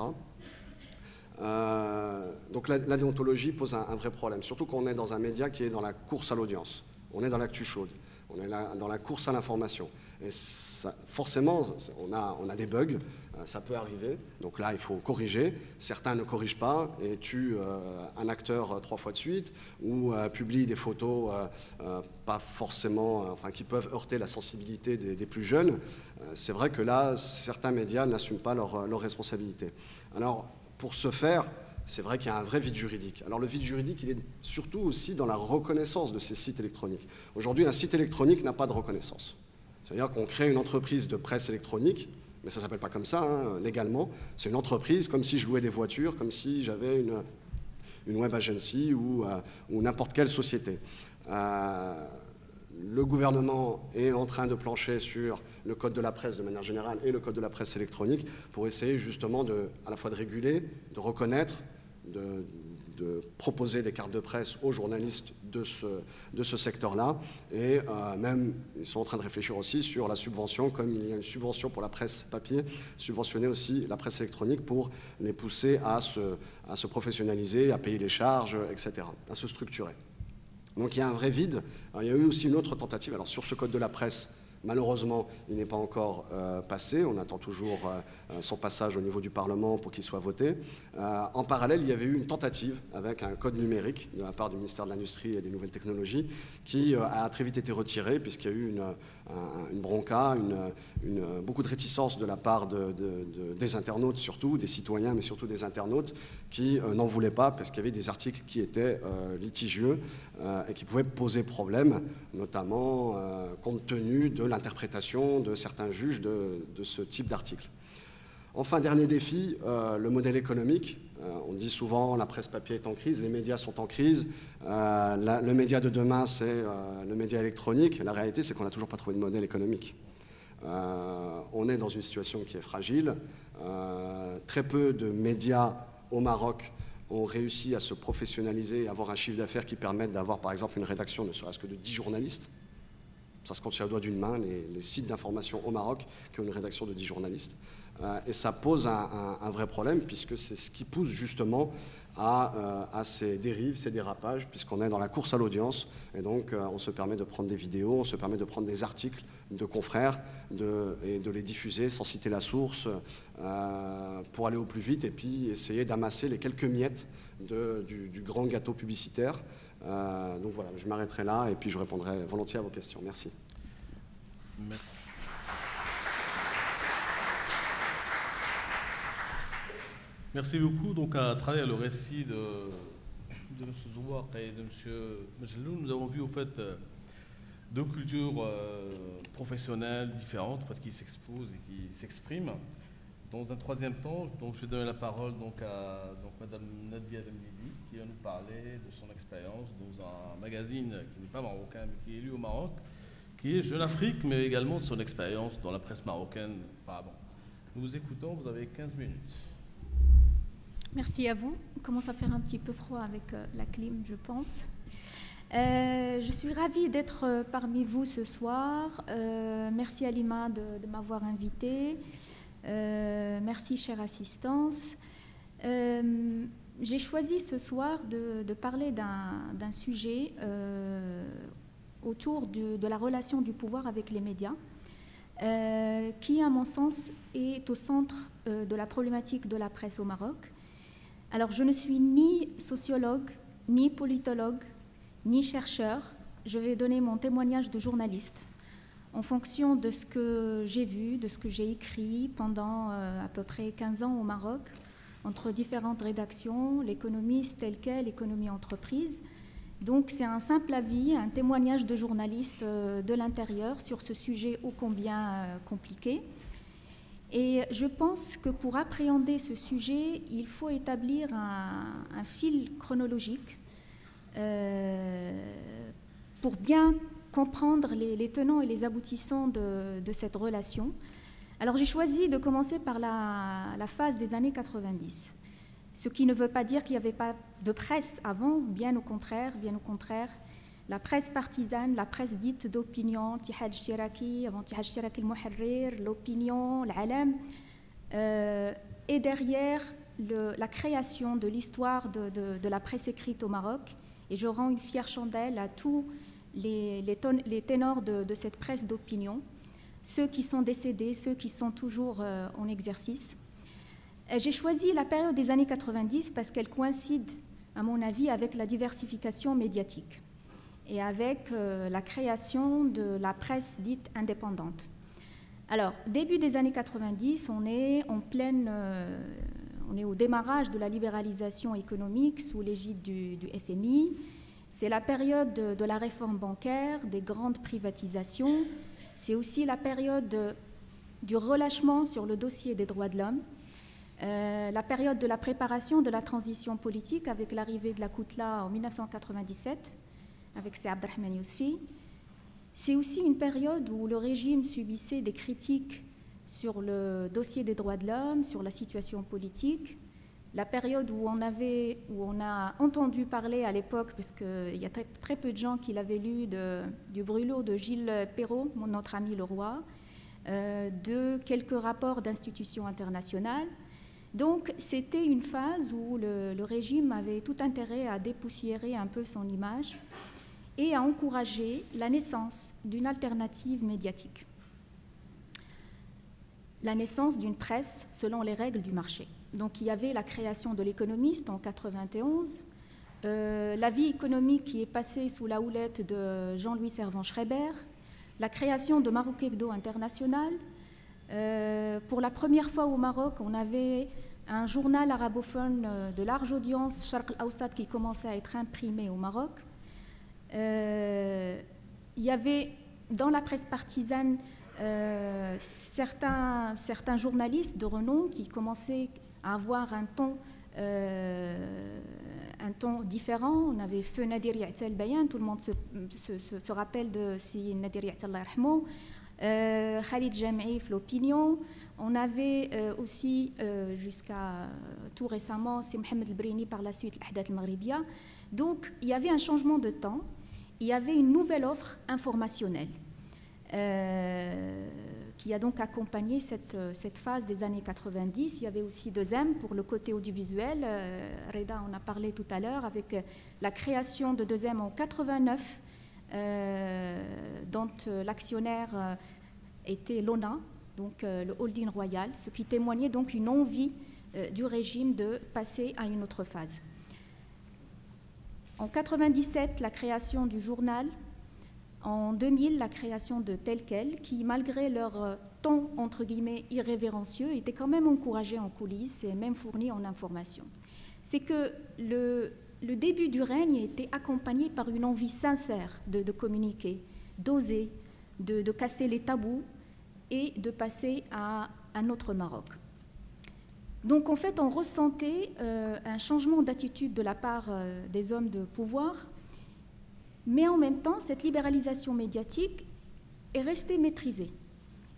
Donc la déontologie pose un vrai problème, surtout qu'on est dans un média qui est dans la course à l'audience, on est dans l'actu chaude, on est dans la course à l'information. Et ça, forcément, on a des bugs, ça peut arriver, donc là il faut corriger. Certains ne corrigent pas et tuent un acteur 3 fois de suite, ou publient des photos pas forcément, qui peuvent heurter la sensibilité des plus jeunes. C'est vrai que là, certains médias n'assument pas leurs responsabilités. Alors, pour ce faire, c'est vrai qu'il y a un vrai vide juridique. Alors le vide juridique, il est surtout aussi dans la reconnaissance de ces sites électroniques. Aujourd'hui, un site électronique n'a pas de reconnaissance. C'est-à-dire qu'on crée une entreprise de presse électronique, mais ça ne s'appelle pas comme ça, légalement. C'est une entreprise comme si je louais des voitures, comme si j'avais une web agency ou n'importe quelle société. Le gouvernement est en train de plancher sur le code de la presse de manière générale et le code de la presse électronique pour essayer justement à la fois de réguler, de reconnaître, de proposer des cartes de presse aux journalistes de ce secteur-là. Et même, ils sont en train de réfléchir aussi sur la subvention, comme il y a une subvention pour la presse papier, subventionner aussi la presse électronique pour les pousser à se professionnaliser, à payer les charges, etc., à se structurer. Donc il y a un vrai vide. Alors, il y a eu aussi une autre tentative. Alors sur ce code de la presse, malheureusement, il n'est pas encore passé. On attend toujours son passage au niveau du Parlement pour qu'il soit voté. En parallèle, il y avait eu une tentative avec un code numérique de la part du ministère de l'Industrie et des Nouvelles Technologies qui a très vite été retiré puisqu'il y a eu une bronca, beaucoup de réticence de la part des internautes surtout, des citoyens, mais surtout des internautes qui n'en voulaient pas parce qu'il y avait des articles qui étaient litigieux et qui pouvaient poser problème, notamment compte tenu de l'interprétation de certains juges de ce type d'article. Enfin, dernier défi, le modèle économique. On dit souvent la presse papier est en crise, les médias sont en crise. Le média de demain, c'est le média électronique. La réalité, c'est qu'on n'a toujours pas trouvé de modèle économique. On est dans une situation qui est fragile. Très peu de médias au Maroc ont réussi à se professionnaliser et avoir un chiffre d'affaires qui permette d'avoir, par exemple, une rédaction ne serait-ce que de 10 journalistes. Ça se compte sur le doigt d'une main, les sites d'information au Maroc qui ont une rédaction de 10 journalistes. Et ça pose un vrai problème, puisque c'est ce qui pousse justement à ces dérives, ces dérapages, puisqu'on est dans la course à l'audience. Et donc, on se permet de prendre des vidéos, on se permet de prendre des articles de confrères et de les diffuser sans citer la source pour aller au plus vite et puis essayer d'amasser les quelques miettes du grand gâteau publicitaire. Donc voilà, je m'arrêterai là et puis je répondrai volontiers à vos questions. Merci. Merci. Merci beaucoup. Donc, à travers le récit de M. Zouak et de M. Mejelloun, nous avons vu au fait deux cultures professionnelles différentes en fait, qui s'exposent et qui s'expriment. Dans un troisième temps, donc, je vais donner la parole à Mme Nadia Demlidi qui va nous parler de son expérience dans un magazine qui n'est pas marocain mais qui est élu au Maroc, qui est Jeune Afrique, mais également de son expérience dans la presse marocaine auparavant. Nous vous écoutons, vous avez 15 minutes. Merci à vous. Il commence à faire un petit peu froid avec la clim, je pense. Je suis ravie d'être parmi vous ce soir. Merci à Lima de m'avoir invitée. Merci, chère assistance. J'ai choisi ce soir de parler d'un sujet autour de la relation du pouvoir avec les médias, qui, à mon sens, est au centre de la problématique de la presse au Maroc. Alors, je ne suis ni sociologue, ni politologue, ni chercheur. Je vais donner mon témoignage de journaliste en fonction de ce que j'ai vu, de ce que j'ai écrit pendant à peu près 15 ans au Maroc, entre différentes rédactions, l'économiste tel quel, l'économie entreprise. Donc, c'est un simple avis, un témoignage de journaliste de l'intérieur sur ce sujet ô combien compliqué. Et je pense que pour appréhender ce sujet, il faut établir un fil chronologique pour bien comprendre les tenants et les aboutissants de cette relation. Alors j'ai choisi de commencer par la phase des années 90, ce qui ne veut pas dire qu'il n'y avait pas de presse avant, bien au contraire. La presse partisane, la presse dite d'opinion, Tihad Shiraki, avant Tihad Shiraki al-Muharrir, l'opinion, l'Alam, et derrière la création de l'histoire de la presse écrite au Maroc. Et je rends une fière chandelle à tous les ténors de cette presse d'opinion, ceux qui sont décédés, ceux qui sont toujours en exercice. J'ai choisi la période des années 90 parce qu'elle coïncide, à mon avis, avec la diversification médiatique et avec la création de la presse dite indépendante. Alors, début des années 90, on est au démarrage de la libéralisation économique sous l'égide du FMI. C'est la période de la réforme bancaire, des grandes privatisations. C'est aussi la période du relâchement sur le dossier des droits de l'homme. La période de la préparation de la transition politique avec l'arrivée de la Koutla en 1997. avec C. Abdelrahman Yousfi. C'est aussi une période où le régime subissait des critiques sur le dossier des droits de l'homme, sur la situation politique. La période où on a entendu parler à l'époque, parce qu'il y a très peu de gens qui l'avaient lu, du brûlot de Gilles Perrault, notre ami le roi, de quelques rapports d'institutions internationales. Donc c'était une phase où le régime avait tout intérêt à dépoussiérer un peu son image et à encourager la naissance d'une alternative médiatique. La naissance d'une presse selon les règles du marché. Donc il y avait la création de l'Économiste en 1991, la vie économique qui est passée sous la houlette de Jean-Louis Servan-Schreiber, la création de Maroc Hebdo International. Pour la première fois au Maroc, on avait un journal arabophone de large audience, Sharq al-Awsat, qui commençait à être imprimé au Maroc. Il y avait dans la presse partisane certains journalistes de renom qui commençaient à avoir un ton différent. On avait Feu Nadir Ya'tel Bayan, tout le monde se rappelle de si Nadir Ya'tel Allah yarhamou, Khalid Jam'i, l'opinion. On avait aussi, jusqu'à tout récemment, c'est Mohamed El-Brini, par la suite, l'Ahdath al-Maghribia. Donc, il y avait un changement de temps, il y avait une nouvelle offre informationnelle qui a donc accompagné cette phase des années 90. Il y avait aussi 2M pour le côté audiovisuel. Reda en a parlé tout à l'heure, avec la création de 2M en 89, dont l'actionnaire était l'ONA, donc le holding royal, ce qui témoignait donc une envie du régime de passer à une autre phase. En 97, la création du journal. En 2000, la création de Tel Quel, qui, malgré leur ton, entre guillemets, irrévérencieux, était quand même encouragés en coulisses et même fournis en information. C'est que le début du règne était accompagné par une envie sincère de communiquer, d'oser, de casser les tabous et de passer à un autre Maroc. Donc en fait, on ressentait un changement d'attitude de la part des hommes de pouvoir, mais en même temps, cette libéralisation médiatique est restée maîtrisée.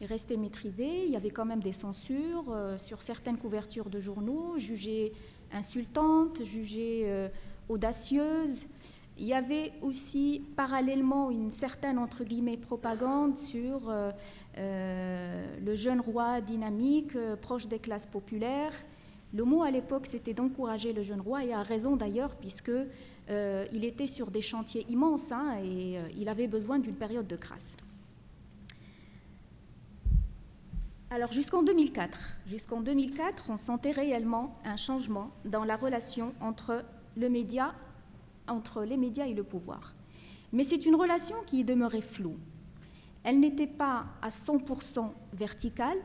Il y avait quand même des censures sur certaines couvertures de journaux, jugées insultantes, jugées audacieuses. Il y avait aussi parallèlement une certaine, entre guillemets, propagande sur le jeune roi dynamique, proche des classes populaires. Le mot à l'époque, c'était d'encourager le jeune roi, et à raison d'ailleurs, puisque il était sur des chantiers immenses et il avait besoin d'une période de grâce. Alors jusqu'en 2004, on sentait réellement un changement dans la relation entre les médias et le pouvoir. Mais c'est une relation qui demeurait floue. Elle n'était pas à 100% verticale,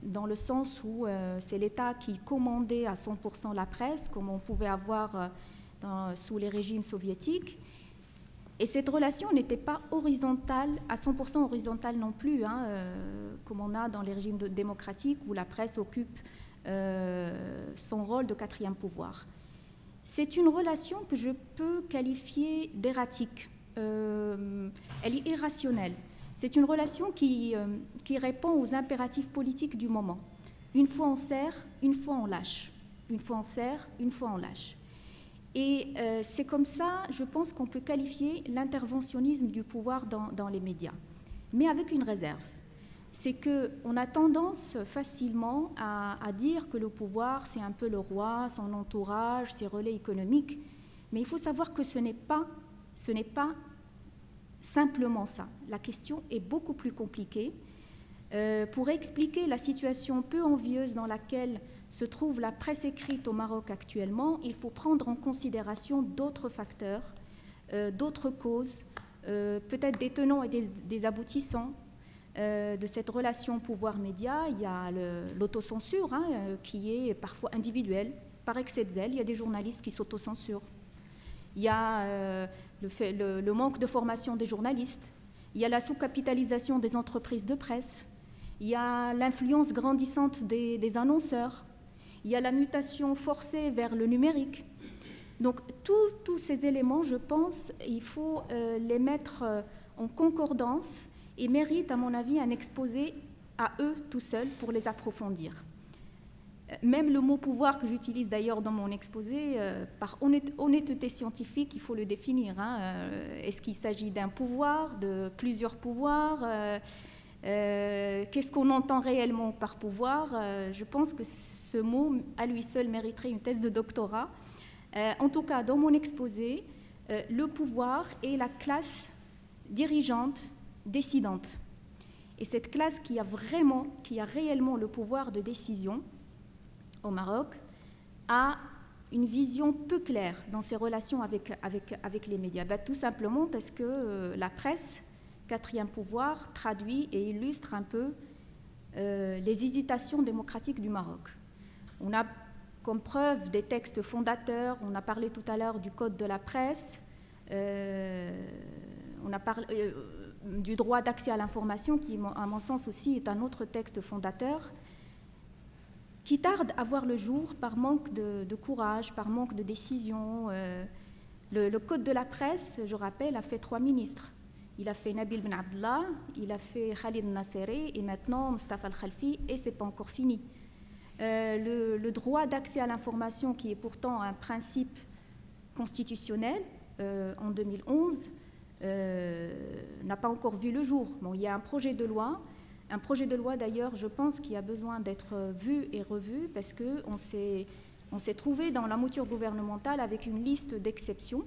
dans le sens où c'est l'État qui commandait à 100% la presse, comme on pouvait avoir sous les régimes soviétiques. Et cette relation n'était pas horizontale, à 100% horizontale non plus, comme on a dans les régimes démocratiques où la presse occupe son rôle de quatrième pouvoir. C'est une relation que je peux qualifier d'erratique. Elle est irrationnelle. C'est une relation qui répond aux impératifs politiques du moment. Une fois on serre, une fois on lâche. Une fois on serre, une fois on lâche. Et c'est comme ça, je pense qu'on peut qualifier l'interventionnisme du pouvoir dans les médias. Mais avec une réserve. C'est qu'on a tendance facilement à dire que le pouvoir, c'est un peu le roi, son entourage, ses relais économiques. Mais il faut savoir que ce n'est pas simplement ça. La question est beaucoup plus compliquée. Pour expliquer la situation peu envieuse dans laquelle se trouve la presse écrite au Maroc actuellement, il faut prendre en considération d'autres facteurs, d'autres causes, peut-être des tenants et des aboutissants de cette relation pouvoir-média. Il y a l'autocensure qui est parfois individuelle, par excès de zèle. Il y a des journalistes qui s'autocensurent. Il y a le manque de formation des journalistes. Il y a la sous-capitalisation des entreprises de presse. Il y a l'influence grandissante des annonceurs. Il y a la mutation forcée vers le numérique. Donc tous ces éléments, je pense, il faut les mettre en concordance et méritent, à mon avis, un exposé à eux tout seuls pour les approfondir. Même le mot pouvoir que j'utilise d'ailleurs dans mon exposé, par honnêteté scientifique, il faut le définir. Est-ce qu'il s'agit d'un pouvoir, de plusieurs pouvoirs qu'est-ce qu'on entend réellement par pouvoir? Je pense que ce mot, à lui seul, mériterait une thèse de doctorat. En tout cas, dans mon exposé, le pouvoir est la classe dirigeante, décidante. Et cette classe qui a réellement le pouvoir de décision au Maroc, a une vision peu claire dans ses relations avec les médias. Tout simplement parce que la presse, quatrième pouvoir, traduit et illustre un peu les hésitations démocratiques du Maroc. On a comme preuve des textes fondateurs, on a parlé tout à l'heure du Code de la presse, on a parlé du droit d'accès à l'information, qui, à mon sens aussi, est un autre texte fondateur, qui tarde à voir le jour par manque de courage, par manque de décision. Le Code de la presse, je rappelle, a fait 3 ministres. Il a fait Nabil Ben Abdallah, il a fait Khalid Nasseri et maintenant Mustafa Al-Khalfi, et ce n'est pas encore fini. Le droit d'accès à l'information, qui est pourtant un principe constitutionnel, en 2011, n'a pas encore vu le jour. Bon, il y a un projet de loi d'ailleurs, je pense, qui a besoin d'être vu et revu, parce qu'on s'est trouvé dans la mouture gouvernementale avec une liste d'exceptions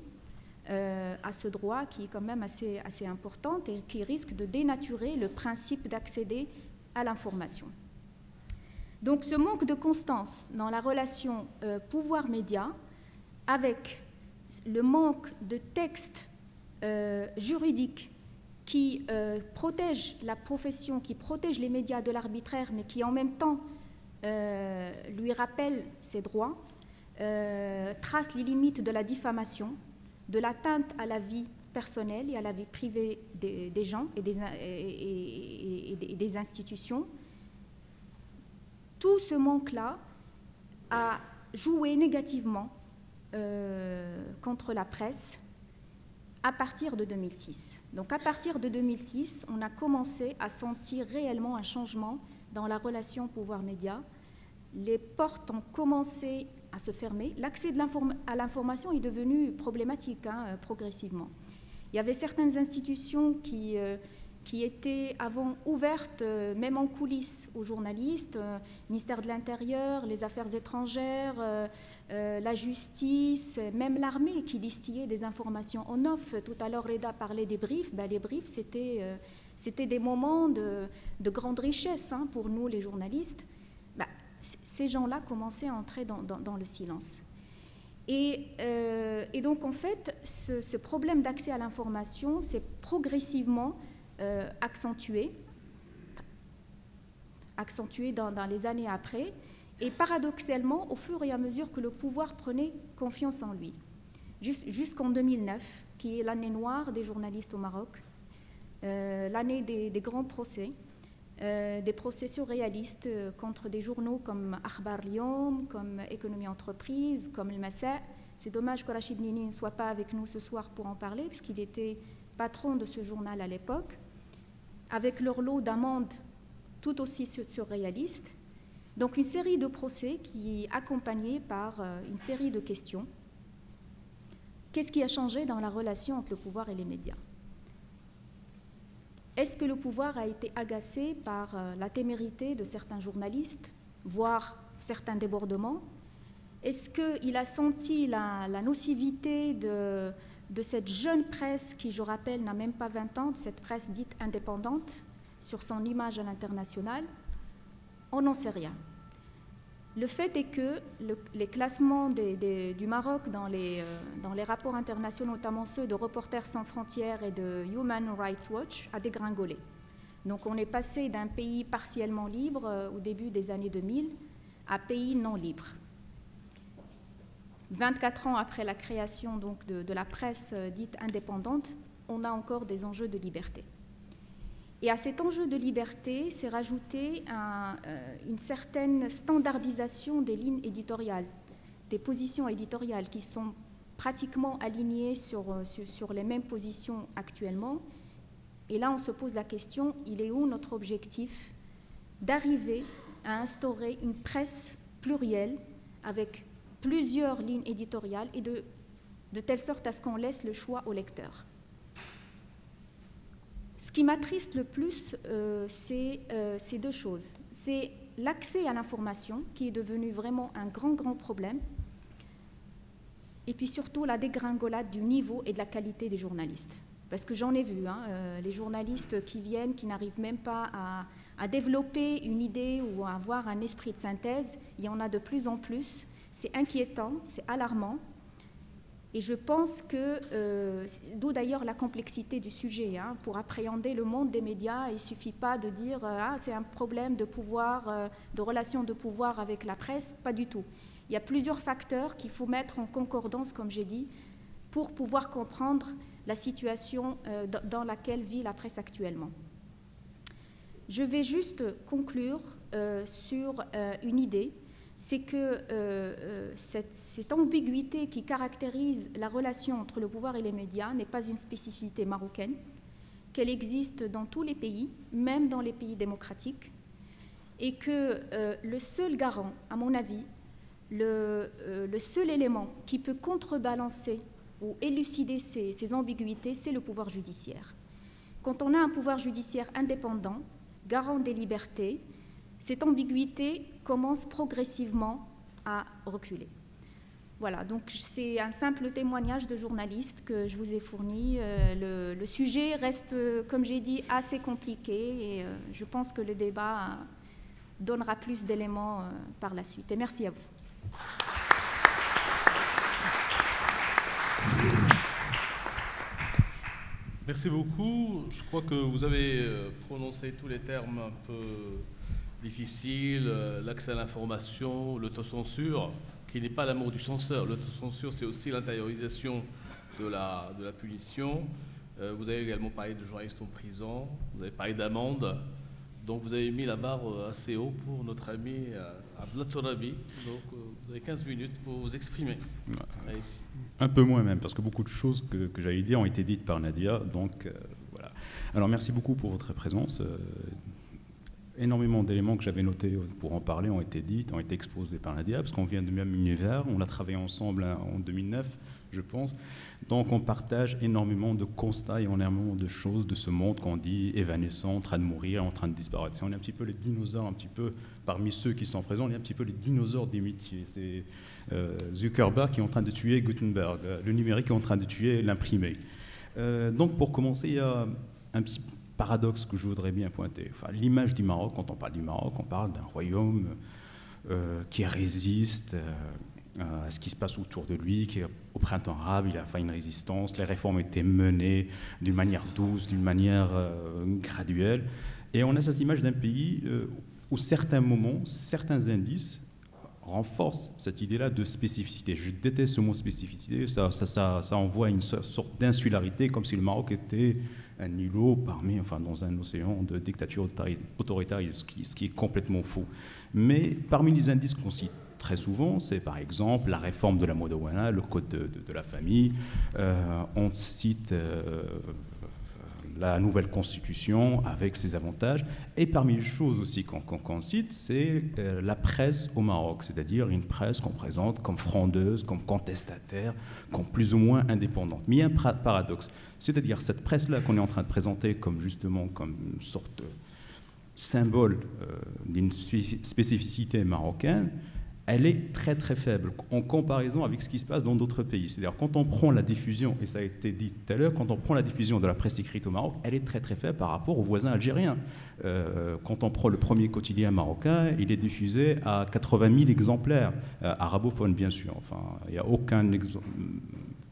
à ce droit qui est quand même assez importante et qui risque de dénaturer le principe d'accéder à l'information. Donc ce manque de constance dans la relation pouvoir-média, avec le manque de textes juridiques qui protègent la profession, qui protègent les médias de l'arbitraire, mais qui en même temps lui rappellent ses droits, tracent les limites de la diffamation, de l'atteinte à la vie personnelle et à la vie privée des gens et des institutions. Tout ce manque-là a joué négativement contre la presse à partir de 2006. Donc à partir de 2006, on a commencé à sentir réellement un changement dans la relation pouvoir-média. Les portes ont commencé à se fermer. L'accès à l'information est devenu problématique progressivement. Il y avait certaines institutions qui étaient avant ouvertes, même en coulisses, aux journalistes, ministère de l'Intérieur, les Affaires étrangères, la justice, même l'armée qui distillait des informations en off. Tout à l'heure, Reda parlait des briefs. Les briefs, c'était des moments de grande richesse pour nous, les journalistes. Ces gens-là commençaient à entrer dans le silence. Et donc, en fait, ce problème d'accès à l'information s'est progressivement accentué dans les années après, et paradoxalement, au fur et à mesure que le pouvoir prenait confiance en lui. Jusqu'en 2009, qui est l'année noire des journalistes au Maroc, l'année des grands procès, des procès surréalistes contre des journaux comme Akhbar Lyoum, comme Économie Entreprise, comme Le Massa. C'est dommage que Rachid Nini ne soit pas avec nous ce soir pour en parler, puisqu'il était patron de ce journal à l'époque, avec leur lot d'amendes tout aussi surréalistes. Donc une série de procès qui est accompagnée par une série de questions. Qu'est-ce qui a changé dans la relation entre le pouvoir et les médias ? Est-ce que le pouvoir a été agacé par la témérité de certains journalistes, voire certains débordements? Est-ce qu'il a senti la nocivité de cette jeune presse qui, je rappelle, n'a même pas 20 ans, cette presse dite indépendante, sur son image à l'international? On n'en sait rien. Le fait est que les classements du Maroc dans les rapports internationaux, notamment ceux de Reporters sans frontières et de Human Rights Watch, a dégringolé. Donc on est passé d'un pays partiellement libre au début des années 2000 à pays non libre. 24 ans après la création donc, de la presse dite indépendante, on a encore des enjeux de liberté. Et à cet enjeu de liberté s'est rajouté une certaine standardisation des lignes éditoriales, des positions éditoriales qui sont pratiquement alignés sur les mêmes positions actuellement. Et là, on se pose la question, il est où notre objectif d'arriver à instaurer une presse plurielle avec plusieurs lignes éditoriales et de telle sorte à ce qu'on laisse le choix au lecteur. Ce qui m'attriste le plus, c'est deux choses. C'est l'accès à l'information, qui est devenu vraiment un grand problème, et puis surtout la dégringolade du niveau et de la qualité des journalistes. Parce que j'en ai vu, les journalistes qui viennent, qui n'arrivent même pas à développer une idée ou à avoir un esprit de synthèse, il y en a de plus en plus. C'est inquiétant, c'est alarmant. Et je pense que, d'où d'ailleurs la complexité du sujet, pour appréhender le monde des médias, il ne suffit pas de dire c'est un problème de pouvoir, de relation de pouvoir avec la presse, pas du tout. Il y a plusieurs facteurs qu'il faut mettre en concordance, comme j'ai dit, pour pouvoir comprendre la situation dans laquelle vit la presse actuellement. Je vais juste conclure sur une idée. C'est que cette ambiguïté qui caractérise la relation entre le pouvoir et les médias n'est pas une spécificité marocaine, qu'elle existe dans tous les pays, même dans les pays démocratiques, et que le seul garant, à mon avis, le seul élément qui peut contrebalancer ou élucider ces ambiguïtés, c'est le pouvoir judiciaire. Quand on a un pouvoir judiciaire indépendant, garant des libertés, cette ambiguïté commence progressivement à reculer. Voilà, donc c'est un simple témoignage de journaliste que je vous ai fourni. Le sujet reste, comme j'ai dit, assez compliqué et je pense que le débat donnera plus d'éléments par la suite. Et merci à vous. Merci beaucoup. Je crois que vous avez prononcé tous les termes un peu difficiles, l'accès à l'information, l'autocensure, qui n'est pas l'amour du censeur. L'autocensure, c'est aussi l'intériorisation de la punition. Vous avez également parlé de journalistes en prison, vous avez parlé d'amende. Donc vous avez mis la barre assez haut pour notre ami Abdallah Tourabi. Donc vous avez 15 minutes pour vous exprimer. Un peu moins même, parce que beaucoup de choses que j'allais dire ont été dites par Nadia. Donc voilà. Alors merci beaucoup pour votre présence. Énormément d'éléments que j'avais notés pour en parler ont été dits, ont été exposés par Nadia, parce qu'on vient du même univers. On a travaillé ensemble en 2009, je pense. Donc on partage énormément de constats et énormément de choses de ce monde qu'on dit évanescent, en train de mourir, en train de disparaître. On est un petit peu les dinosaures, un petit peu parmi ceux qui sont présents, on est un petit peu les dinosaures des métiers. C'est Zuckerberg qui est en train de tuer Gutenberg, le numérique est en train de tuer l'imprimé. Donc pour commencer, il y a un petit paradoxe que je voudrais bien pointer. Enfin, l'image du Maroc, quand on parle du Maroc, on parle d'un royaume qui résiste à ce qui se passe autour de lui, qui au printemps arabe, il a fait une résistance, les réformes ont été menées d'une manière douce, d'une manière graduelle. Et on a cette image d'un pays où certains moments, certains indices renforcent cette idée-là de spécificité. Je déteste ce mot spécificité, ça envoie une sorte d'insularité, comme si le Maroc était un îlot dans un océan de dictature autoritaire, ce qui est complètement faux. Mais parmi les indices qu'on cite très souvent, c'est par exemple la réforme de la Modawana, le code de la famille, on cite la nouvelle constitution avec ses avantages, et parmi les choses aussi qu'on cite, c'est la presse au Maroc, c'est-à-dire une presse qu'on présente comme frondeuse, comme contestataire, comme plus ou moins indépendante. Mais il y a un paradoxe, c'est-à-dire cette presse-là qu'on est en train de présenter comme justement comme une sorte de symbole d'une spécificité marocaine, elle est très très faible en comparaison avec ce qui se passe dans d'autres pays. C'est-à-dire quand on prend la diffusion, et ça a été dit tout à l'heure, quand on prend la diffusion de la presse écrite au Maroc, elle est très très faible par rapport aux voisins algériens. Quand on prend le premier quotidien marocain, il est diffusé à 80 000 exemplaires, arabophones bien sûr. Enfin, il n'y a aucun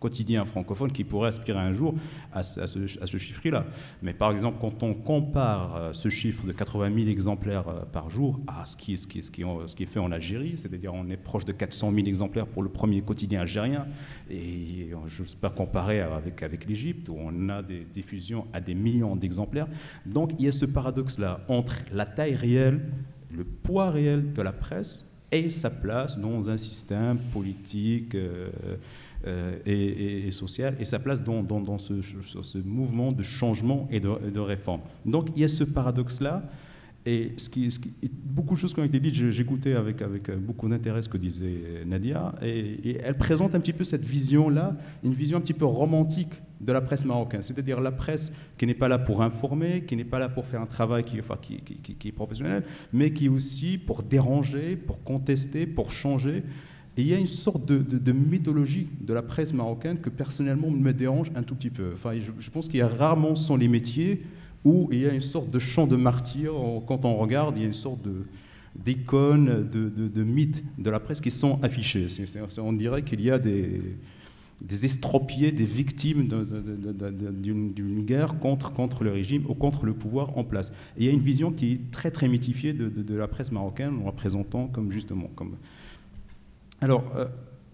quotidien francophone qui pourrait aspirer un jour à ce chiffre-là. Mais par exemple, quand on compare ce chiffre de 80 000 exemplaires par jour à ce qui est fait en Algérie, c'est-à-dire on est proche de 400 000 exemplaires pour le premier quotidien algérien, et je n'ose pas comparer avec l'Égypte, où on a des diffusions à des millions d'exemplaires. Donc il y a ce paradoxe-là entre la taille réelle, le poids réel de la presse et sa place dans un système politique et sociale et sa place dans ce mouvement de changement et de réforme. Donc il y a ce paradoxe-là. Et beaucoup de choses qui ont été dites, j'écoutais avec beaucoup d'intérêt ce que disait Nadia, et elle présente un petit peu cette vision-là, une vision un petit peu romantique de la presse marocaine, c'est-à-dire la presse qui n'est pas là pour informer, qui n'est pas là pour faire un travail qui est professionnel, mais qui est aussi pour déranger, pour contester, pour changer. Et il y a une sorte de mythologie de la presse marocaine que personnellement me dérange un tout petit peu. Enfin, je pense qu'il y a rarement sont les métiers où il y a une sorte de chant de martyr. Quand on regarde, il y a une sorte d'icônes, de mythes de la presse qui sont affichés. On dirait qu'il y a des estropiés, des victimes d'une guerre contre le régime ou contre le pouvoir en place. Et il y a une vision qui est très très mythifiée de la presse marocaine en la présentant comme justement comme... Alors,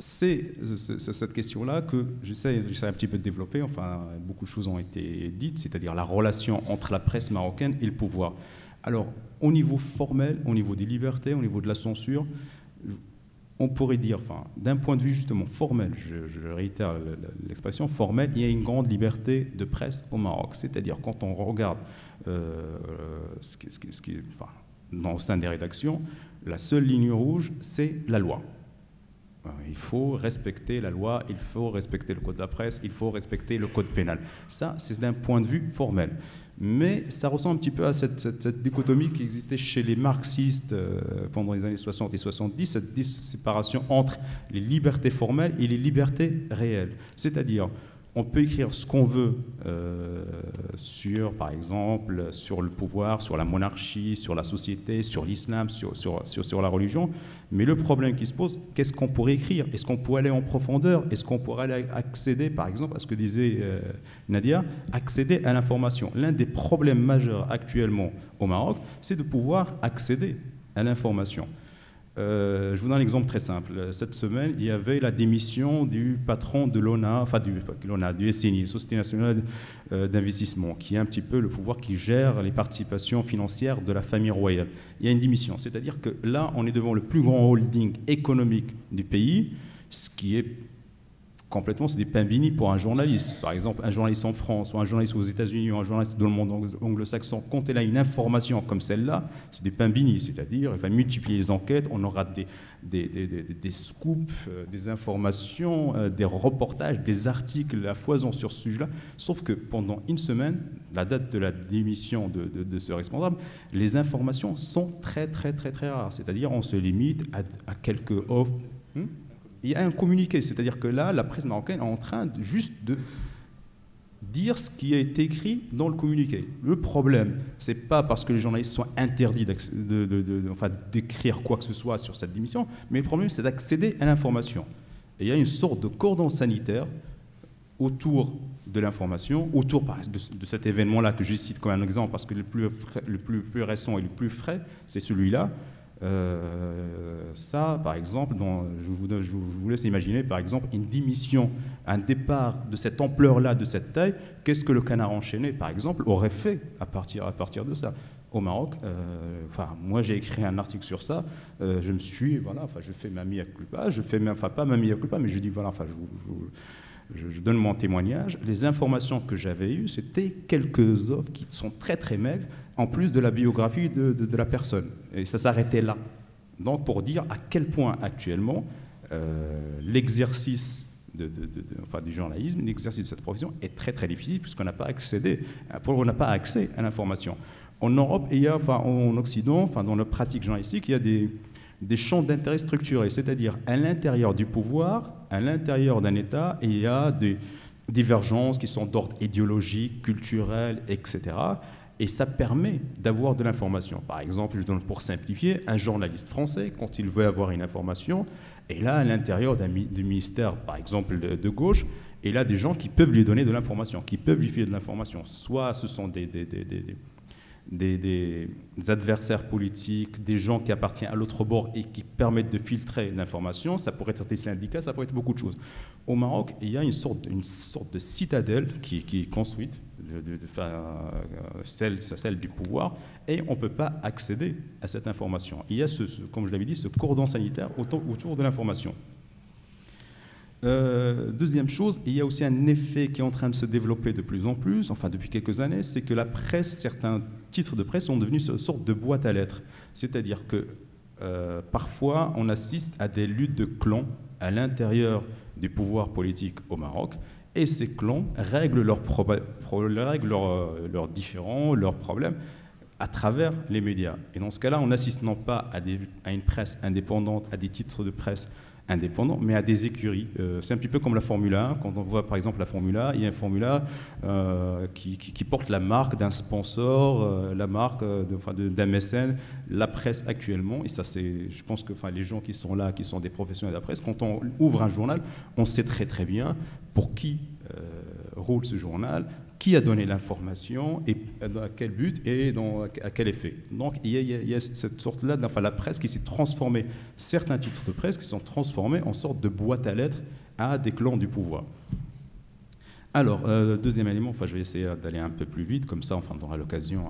c'est cette question-là que j'essaie un petit peu de développer. Enfin, beaucoup de choses ont été dites, c'est-à-dire la relation entre la presse marocaine et le pouvoir. Alors, au niveau formel, au niveau des libertés, au niveau de la censure, on pourrait dire, enfin, d'un point de vue justement formel, je réitère l'expression formelle, il y a une grande liberté de presse au Maroc. C'est-à-dire, quand on regarde au sein des rédactions, la seule ligne rouge, c'est la loi. Il faut respecter la loi, il faut respecter le code de la presse, il faut respecter le code pénal. Ça, c'est d'un point de vue formel. Mais ça ressemble un petit peu à cette dichotomie qui existait chez les marxistes pendant les années 60 et 70, cette séparation entre les libertés formelles et les libertés réelles. C'est-à-dire, on peut écrire ce qu'on veut par exemple, sur le pouvoir, sur la monarchie, sur la société, sur l'islam, sur la religion. Mais le problème qui se pose, qu'est-ce qu'on pourrait écrire? Est-ce qu'on pourrait aller en profondeur? Est-ce qu'on pourrait aller accéder, par exemple, à ce que disait Nadia, accéder à l'information? L'un des problèmes majeurs actuellement au Maroc, c'est de pouvoir accéder à l'information. Je vous donne un exemple très simple. Cette semaine, il y avait la démission du patron de l'ONA, enfin du SNI, Société Nationale d'Investissement, qui est un petit peu le pouvoir qui gère les participations financières de la famille royale. Il y a une démission, c'est-à-dire que là, on est devant le plus grand holding économique du pays, ce qui est complètement, c'est des pains bénis pour un journaliste. Par exemple, un journaliste en France, ou un journaliste aux États-Unis, ou un journaliste dans le monde anglo-saxon, quand elle a une information comme celle-là, c'est des pains bénis. C'est-à-dire, il va multiplier les enquêtes, on aura des scoops, des informations, des reportages, des articles à foison sur ce sujet-là. Sauf que pendant une semaine, la date de la démission de ce responsable, les informations sont très, très, très, très rares. C'est-à-dire, on se limite à quelques offres. Il y a un communiqué, c'est-à-dire que là, la presse marocaine est en train juste de dire ce qui a été écrit dans le communiqué. Le problème, c'est pas parce que les journalistes sont interdits d'écrire quoi que ce soit sur cette démission, mais le problème, c'est d'accéder à l'information. Et il y a une sorte de cordon sanitaire autour de l'information, autour de cet événement-là que je cite comme un exemple, parce que le plus récent et le plus frais, c'est celui-là. Ça, par exemple, je vous laisse imaginer, par exemple, une démission, un départ de cette ampleur-là, de cette taille, qu'est-ce que le Canard enchaîné, par exemple, aurait fait à partir de ça. Au Maroc, moi j'ai écrit un article sur ça, je fais ma mea culpa, pas ma mea culpa, mais je dis, je donne mon témoignage. Les informations que j'avais eues, c'était quelques offres qui sont très très maigres, en plus de la biographie de la personne. Et ça s'arrêtait là. Donc pour dire à quel point actuellement l'exercice du journalisme, l'exercice de cette profession est très très difficile puisqu'on n'a pas accès à l'information. En Europe, il y a, en Occident, dans la pratique journalistique, il y a des champs d'intérêt structurés, c'est-à-dire à l'intérieur du pouvoir, à l'intérieur d'un État, il y a des divergences qui sont d'ordre idéologique, culturel, etc. Et ça permet d'avoir de l'information. Par exemple, je donne pour simplifier, un journaliste français, quand il veut avoir une information, et là, à l'intérieur du ministère, par exemple, de gauche, et là, des gens qui peuvent lui donner de l'information, qui peuvent lui filer de l'information. Soit ce sont des adversaires politiques, des gens qui appartiennent à l'autre bord et qui permettent de filtrer l'information. Ça pourrait être des syndicats, ça pourrait être beaucoup de choses. Au Maroc, il y a une sorte de citadelle qui est construite, celle du pouvoir, et on ne peut pas accéder à cette information. Il y a, comme je l'avais dit, ce cordon sanitaire autour de l'information. Deuxième chose, il y a aussi un effet qui est en train de se développer de plus en plus, enfin depuis quelques années, c'est que la presse, certains titres de presse sont devenus une sorte de boîte à lettres. C'est-à-dire que parfois on assiste à des luttes de clans à l'intérieur du pouvoir politique au Maroc, et ces clans règlent leurs différends, leurs problèmes à travers les médias. Et dans ce cas-là, on n'assiste non pas à une presse indépendante, à des titres de presse indépendants, mais à des écuries. C'est un petit peu comme la Formule 1. Quand on voit par exemple la Formule 1, il y a un Formule 1 qui porte la marque d'un sponsor, la marque d'un mécène, la presse actuellement. Et ça, je pense que les gens qui sont là, qui sont des professionnels de la presse, quand on ouvre un journal, on sait très très bien pour qui roule ce journal, qui a donné l'information et à quel but et à quel effet. Donc il y a cette sorte-là, la presse qui s'est transformée, certains titres de presse qui sont transformés en sorte de boîte à lettres à des clans du pouvoir. Alors, deuxième élément, je vais essayer d'aller un peu plus vite, comme ça on aura l'occasion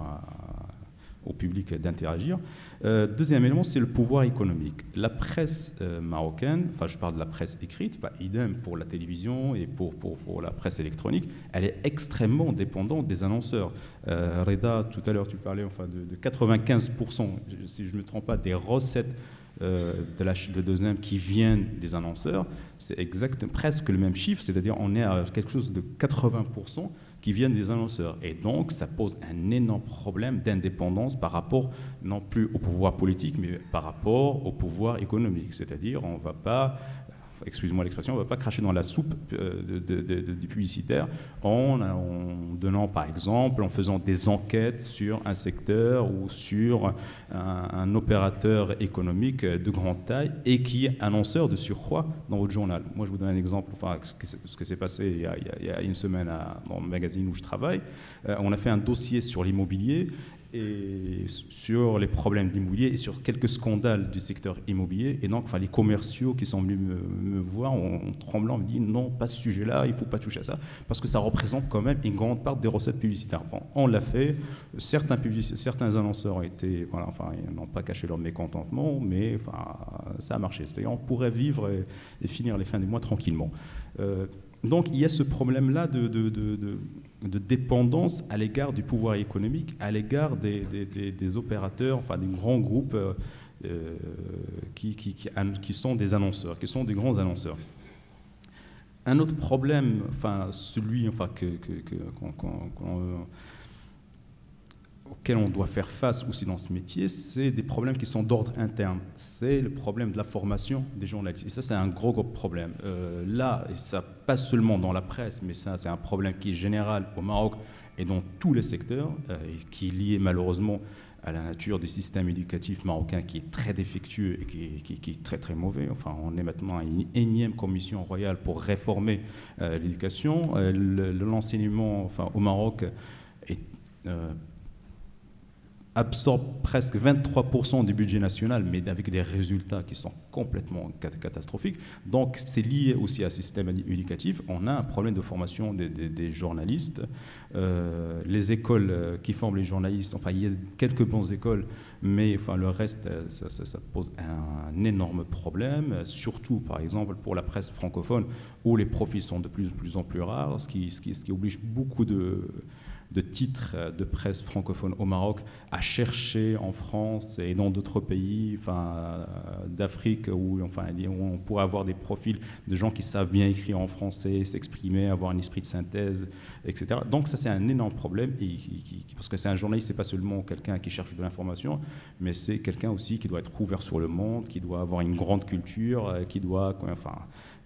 au public d'interagir. Deuxième élément, c'est le pouvoir économique. La presse marocaine, je parle de la presse écrite, idem pour la télévision et pour la presse électronique, elle est extrêmement dépendante des annonceurs. Reda, tout à l'heure, tu parlais de 95%, si je ne me trompe pas, des recettes de deuxième qui viennent des annonceurs. C'est presque le même chiffre, c'est-à-dire on est à quelque chose de 80% qui viennent des annonceurs. Et donc, ça pose un énorme problème d'indépendance par rapport, non plus au pouvoir politique, mais par rapport au pouvoir économique. C'est-à-dire, on ne va pas, excusez-moi l'expression, on ne va pas cracher dans la soupe du publicitaire en donnant, par exemple, en faisant des enquêtes sur un secteur ou sur un opérateur économique de grande taille et qui est annonceur de surcroît dans votre journal. Moi, je vous donne un exemple, ce que s'est passé il y a une semaine dans le magazine où je travaille. On a fait un dossier sur l'immobilier et sur les problèmes d'immobilier et sur quelques scandales du secteur immobilier. Et donc, les commerciaux qui sont venus me voir en tremblant me disent non, pas ce sujet-là, il ne faut pas toucher à ça, parce que ça représente quand même une grande part des recettes publicitaires. Bon, on l'a fait. Certains annonceurs ont été, ils n'ont pas caché leur mécontentement, mais ça a marché. C'est-à-dire, on pourrait vivre et finir les fins du mois tranquillement. Donc, il y a ce problème-là de dépendance à l'égard du pouvoir économique, à l'égard des opérateurs, des grands groupes qui sont des annonceurs, qui sont des grands annonceurs. Un autre problème, celui auquel on doit faire face aussi dans ce métier, c'est des problèmes qui sont d'ordre interne. C'est le problème de la formation des journalistes. Et ça, c'est un gros problème. Là, ça pas seulement dans la presse, mais ça, c'est un problème qui est général au Maroc et dans tous les secteurs, et qui est lié malheureusement à la nature du système éducatif marocain qui est très défectueux et qui est très très mauvais. On est maintenant à une énième commission royale pour réformer l'éducation. L'enseignement au Maroc est absorbe presque 23% du budget national, mais avec des résultats qui sont complètement catastrophiques. Donc, c'est lié aussi à ce système éducatif. On a un problème de formation des journalistes. Les écoles qui forment les journalistes, il y a quelques bonnes écoles, mais le reste, ça pose un énorme problème, surtout, par exemple, pour la presse francophone, où les profils sont de plus en plus rares, ce qui oblige beaucoup de titres de presse francophone au Maroc à chercher en France et dans d'autres pays d'Afrique où on pourrait avoir des profils de gens qui savent bien écrire en français, s'exprimer, avoir un esprit de synthèse, etc. Donc ça, c'est un énorme problème parce que c'est un journaliste, c'est pas seulement quelqu'un qui cherche de l'information, mais c'est quelqu'un aussi qui doit être ouvert sur le monde, qui doit avoir une grande culture, qui doit...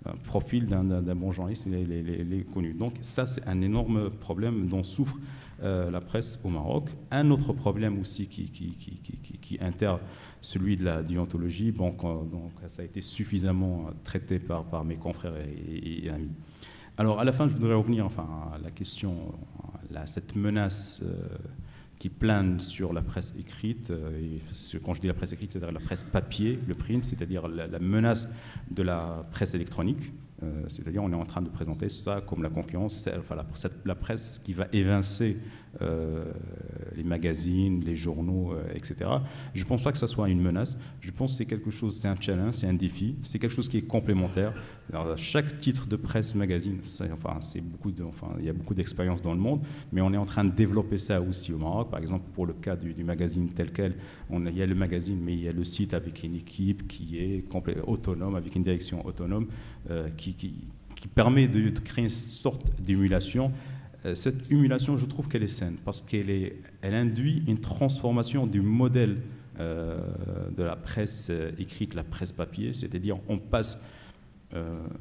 un profil d'un bon journaliste, il est connu. Donc ça, c'est un énorme problème dont souffre la presse au Maroc. Un autre problème aussi qui interne celui de la déontologie, donc ça a été suffisamment traité par mes confrères et amis. Alors à la fin, je voudrais revenir à la question, cette menace qui plane sur la presse écrite. Et quand je dis la presse écrite, c'est-à-dire la presse papier, le print, c'est-à-dire la menace de la presse électronique. C'est-à-dire on est en train de présenter ça comme la concurrence, enfin la presse qui va évincer les magazines, les journaux, etc. Je ne pense pas que ça soit une menace. Je pense que c'est quelque chose, c'est un challenge, c'est un défi, c'est quelque chose qui est complémentaire. Alors, chaque titre de presse, magazine, il y a beaucoup d'expérience dans le monde, mais on est en train de développer ça aussi au Maroc. Par exemple, pour le cas du magazine tel quel, il y a le magazine, mais il y a le site avec une équipe qui est autonome, avec une direction autonome, qui permet de créer une sorte d'émulation. Cette émulation, je trouve qu'elle est saine, parce qu'elle induit une transformation du modèle de la presse écrite, la presse papier, c'est-à-dire on passe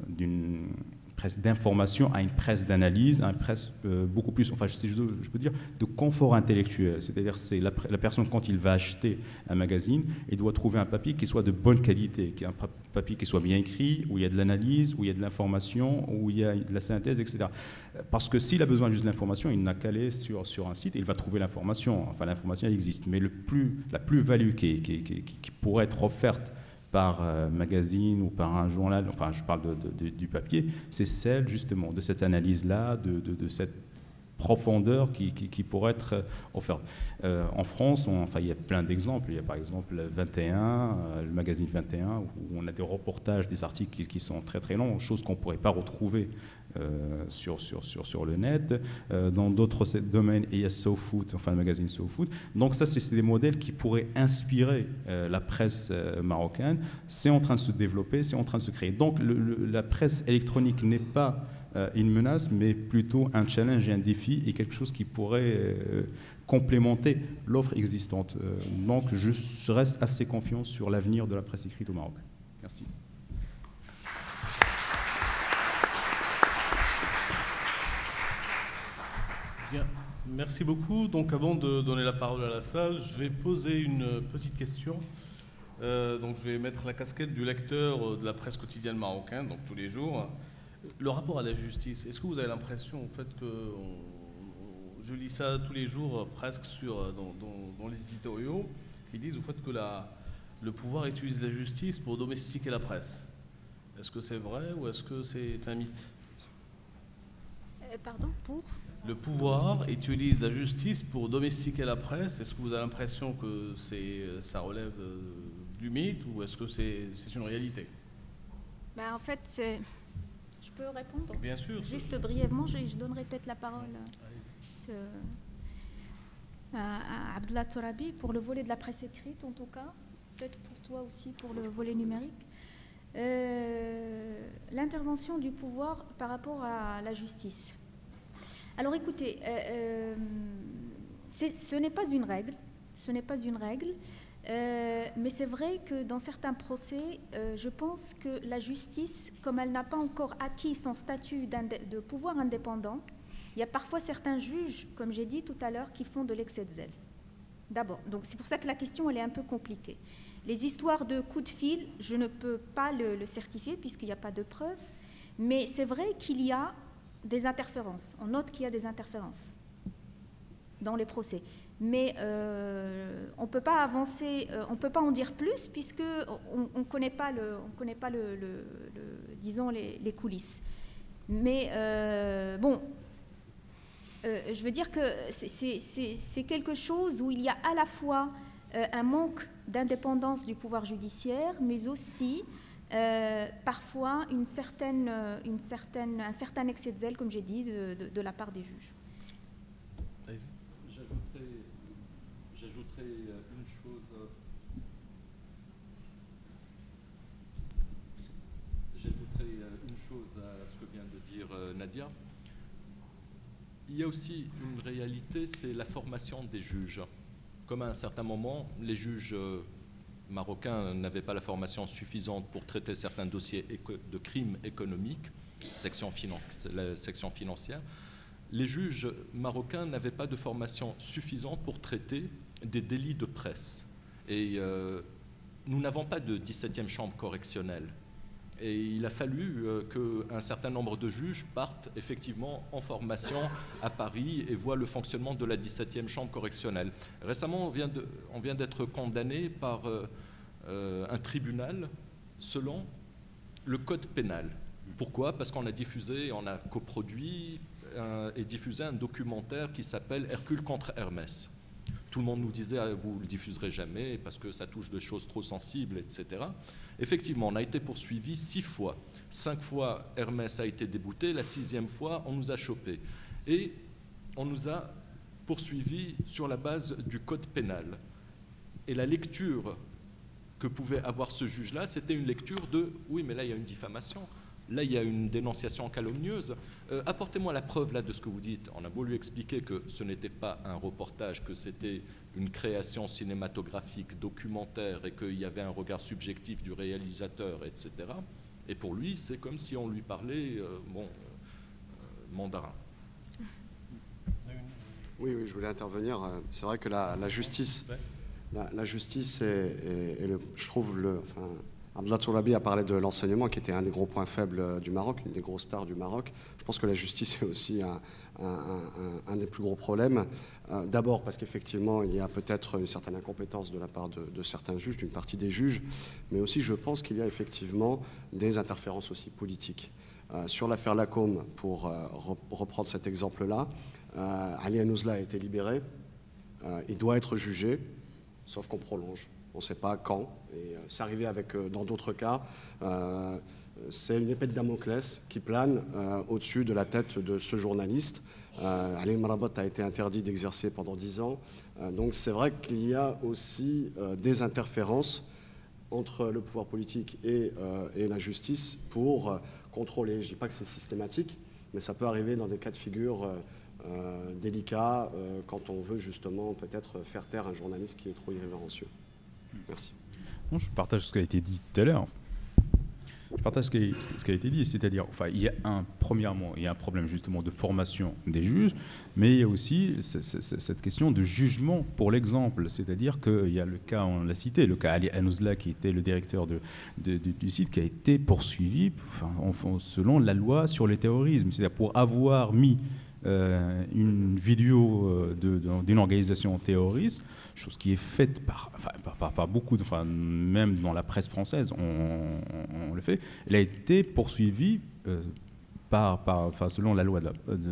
d'une presse d'information à une presse d'analyse, à une presse beaucoup plus, enfin je peux dire, de confort intellectuel. C'est-à-dire c'est la personne, quand il va acheter un magazine, il doit trouver un papier qui soit de bonne qualité, un papier qui soit bien écrit, où il y a de l'analyse, où il y a de l'information, où il y a de la synthèse, etc. Parce que s'il a besoin juste de l'information, il n'a qu'à aller sur un site, il va trouver l'information. Enfin, l'information, elle existe. Mais la plus-value qui pourrait être offerte par magazine ou par un journal, enfin je parle du papier, c'est celle justement de cette analyse-là, de cette profondeur qui pourrait être offerte. En France, il y a plein d'exemples. Il y a par exemple 21, le magazine 21, où on a des reportages, des articles qui sont très très longs, choses qu'on ne pourrait pas retrouver sur le net. Dans d'autres domaines, il y a SoFoot, enfin le magazine SoFoot. Donc ça, c'est des modèles qui pourraient inspirer la presse marocaine. C'est en train de se développer, c'est en train de se créer. Donc la presse électronique n'est pas une menace, mais plutôt un challenge et un défi, et quelque chose qui pourrait complémenter l'offre existante. Donc je reste assez confiant sur l'avenir de la presse écrite au Maroc. Merci. Bien. Merci beaucoup. Donc avant de donner la parole à la salle, je vais poser une petite question. Donc je vais mettre la casquette du lecteur de la presse quotidienne marocaine, donc tous les jours. Le rapport à la justice, est-ce que vous avez l'impression en fait que je lis ça tous les jours presque dans les éditoriaux qui disent au fait que le pouvoir utilise la justice pour domestiquer la presse. Est-ce que c'est vrai ou est-ce que c'est un mythe? Pardon, pour? Le pouvoir utilise la justice pour domestiquer la presse. Est-ce que vous avez l'impression que ça relève du mythe ou est-ce que c'est une réalité? En fait, je peux répondre? Bien sûr. Juste brièvement, je donnerai peut-être la parole à Abdallah Torabi pour le volet de la presse écrite, en tout cas. Peut-être pour toi aussi, pour le volet numérique. L'intervention du pouvoir par rapport à la justice. Alors écoutez, ce n'est pas une règle, mais c'est vrai que dans certains procès, je pense que la justice, comme elle n'a pas encore acquis son statut de pouvoir indépendant, il y a parfois certains juges, comme j'ai dit tout à l'heure, qui font de l'excès de zèle. D'abord, donc c'est pour ça que la question elle est un peu compliquée. Les histoires de coups de fil, je ne peux pas le certifier puisqu'il n'y a pas de preuves, mais c'est vrai qu'il y a des interférences. On note qu'il y a des interférences dans les procès. Mais on ne peut pas avancer, on ne peut pas en dire plus puisqu'on ne connaît pas, disons, les coulisses. Mais je veux dire que c'est quelque chose où il y a à la fois un manque d'indépendance du pouvoir judiciaire, mais aussi parfois un certain excès de zèle, comme j'ai dit, de la part des juges. J'ajouterai une chose à ce que vient de dire Nadia. Il y a aussi une réalité, c'est la formation des juges. Comme à un certain moment, les juges marocains n'avaient pas la formation suffisante pour traiter certains dossiers de crimes économiques, la section financière. Les juges marocains n'avaient pas de formation suffisante pour traiter des délits de presse. Et nous n'avons pas de 17e chambre correctionnelle. Et il a fallu qu'un certain nombre de juges partent effectivement en formation à Paris et voient le fonctionnement de la 17e chambre correctionnelle. Récemment, on vient d'être condamné par un tribunal selon le code pénal. Pourquoi? Parce qu'on a diffusé, on a coproduit et diffusé un documentaire qui s'appelle Hercule contre Hermès. Tout le monde nous disait vous ne le diffuserez jamais parce que ça touche des choses trop sensibles, etc. Effectivement, on a été poursuivis 6 fois. 5 fois, Hermès a été débouté. La 6e fois, on nous a chopés. Et on nous a poursuivis sur la base du code pénal. Et la lecture que pouvait avoir ce juge-là, c'était une lecture de « oui, mais là, il y a une diffamation ». Là, il y a une dénonciation calomnieuse. Apportez-moi la preuve là de ce que vous dites. On a beau lui expliquer que ce n'était pas un reportage, que c'était une création cinématographique, documentaire, et qu'il y avait un regard subjectif du réalisateur, etc. Et pour lui, c'est comme si on lui parlait mandarin. Oui, je voulais intervenir. C'est vrai que la justice, la justice je trouve Abdallah Tourabi a parlé de l'enseignement qui était un des gros points faibles du Maroc, une des grosses stars du Maroc. Je pense que la justice est aussi un des plus gros problèmes. D'abord parce qu'effectivement, il y a peut-être une certaine incompétence de la part de certains juges, d'une partie des juges, mais aussi je pense qu'il y a effectivement des interférences aussi politiques. Sur l'affaire Lacombe, pour reprendre cet exemple-là, Ali Hanouzla a été libéré, il doit être jugé, sauf qu'on prolonge. On ne sait pas quand, et c'est arrivé dans d'autres cas. C'est une épée de Damoclès qui plane au-dessus de la tête de ce journaliste. Ali Mrabat a été interdit d'exercer pendant 10 ans. Donc c'est vrai qu'il y a aussi des interférences entre le pouvoir politique et la justice pour contrôler. Je ne dis pas que c'est systématique, mais ça peut arriver dans des cas de figure délicats quand on veut justement peut-être faire taire un journaliste qui est trop irrévérencieux. Merci. Non, je partage ce qui a été dit tout à l'heure. Je partage ce qui a été dit, c'est-à-dire, il y a premièrement, il y a un problème justement de formation des juges, mais il y a aussi cette question de jugement pour l'exemple, c'est-à-dire qu'il y a le cas, on l'a cité, le cas Ali Hanouzla qui était le directeur du site, qui a été poursuivi selon la loi sur le terrorisme, c'est-à-dire pour avoir mis une vidéo d'une organisation terroriste, chose qui est faite par beaucoup, même dans la presse française, on le fait. Elle a été poursuivie selon la loi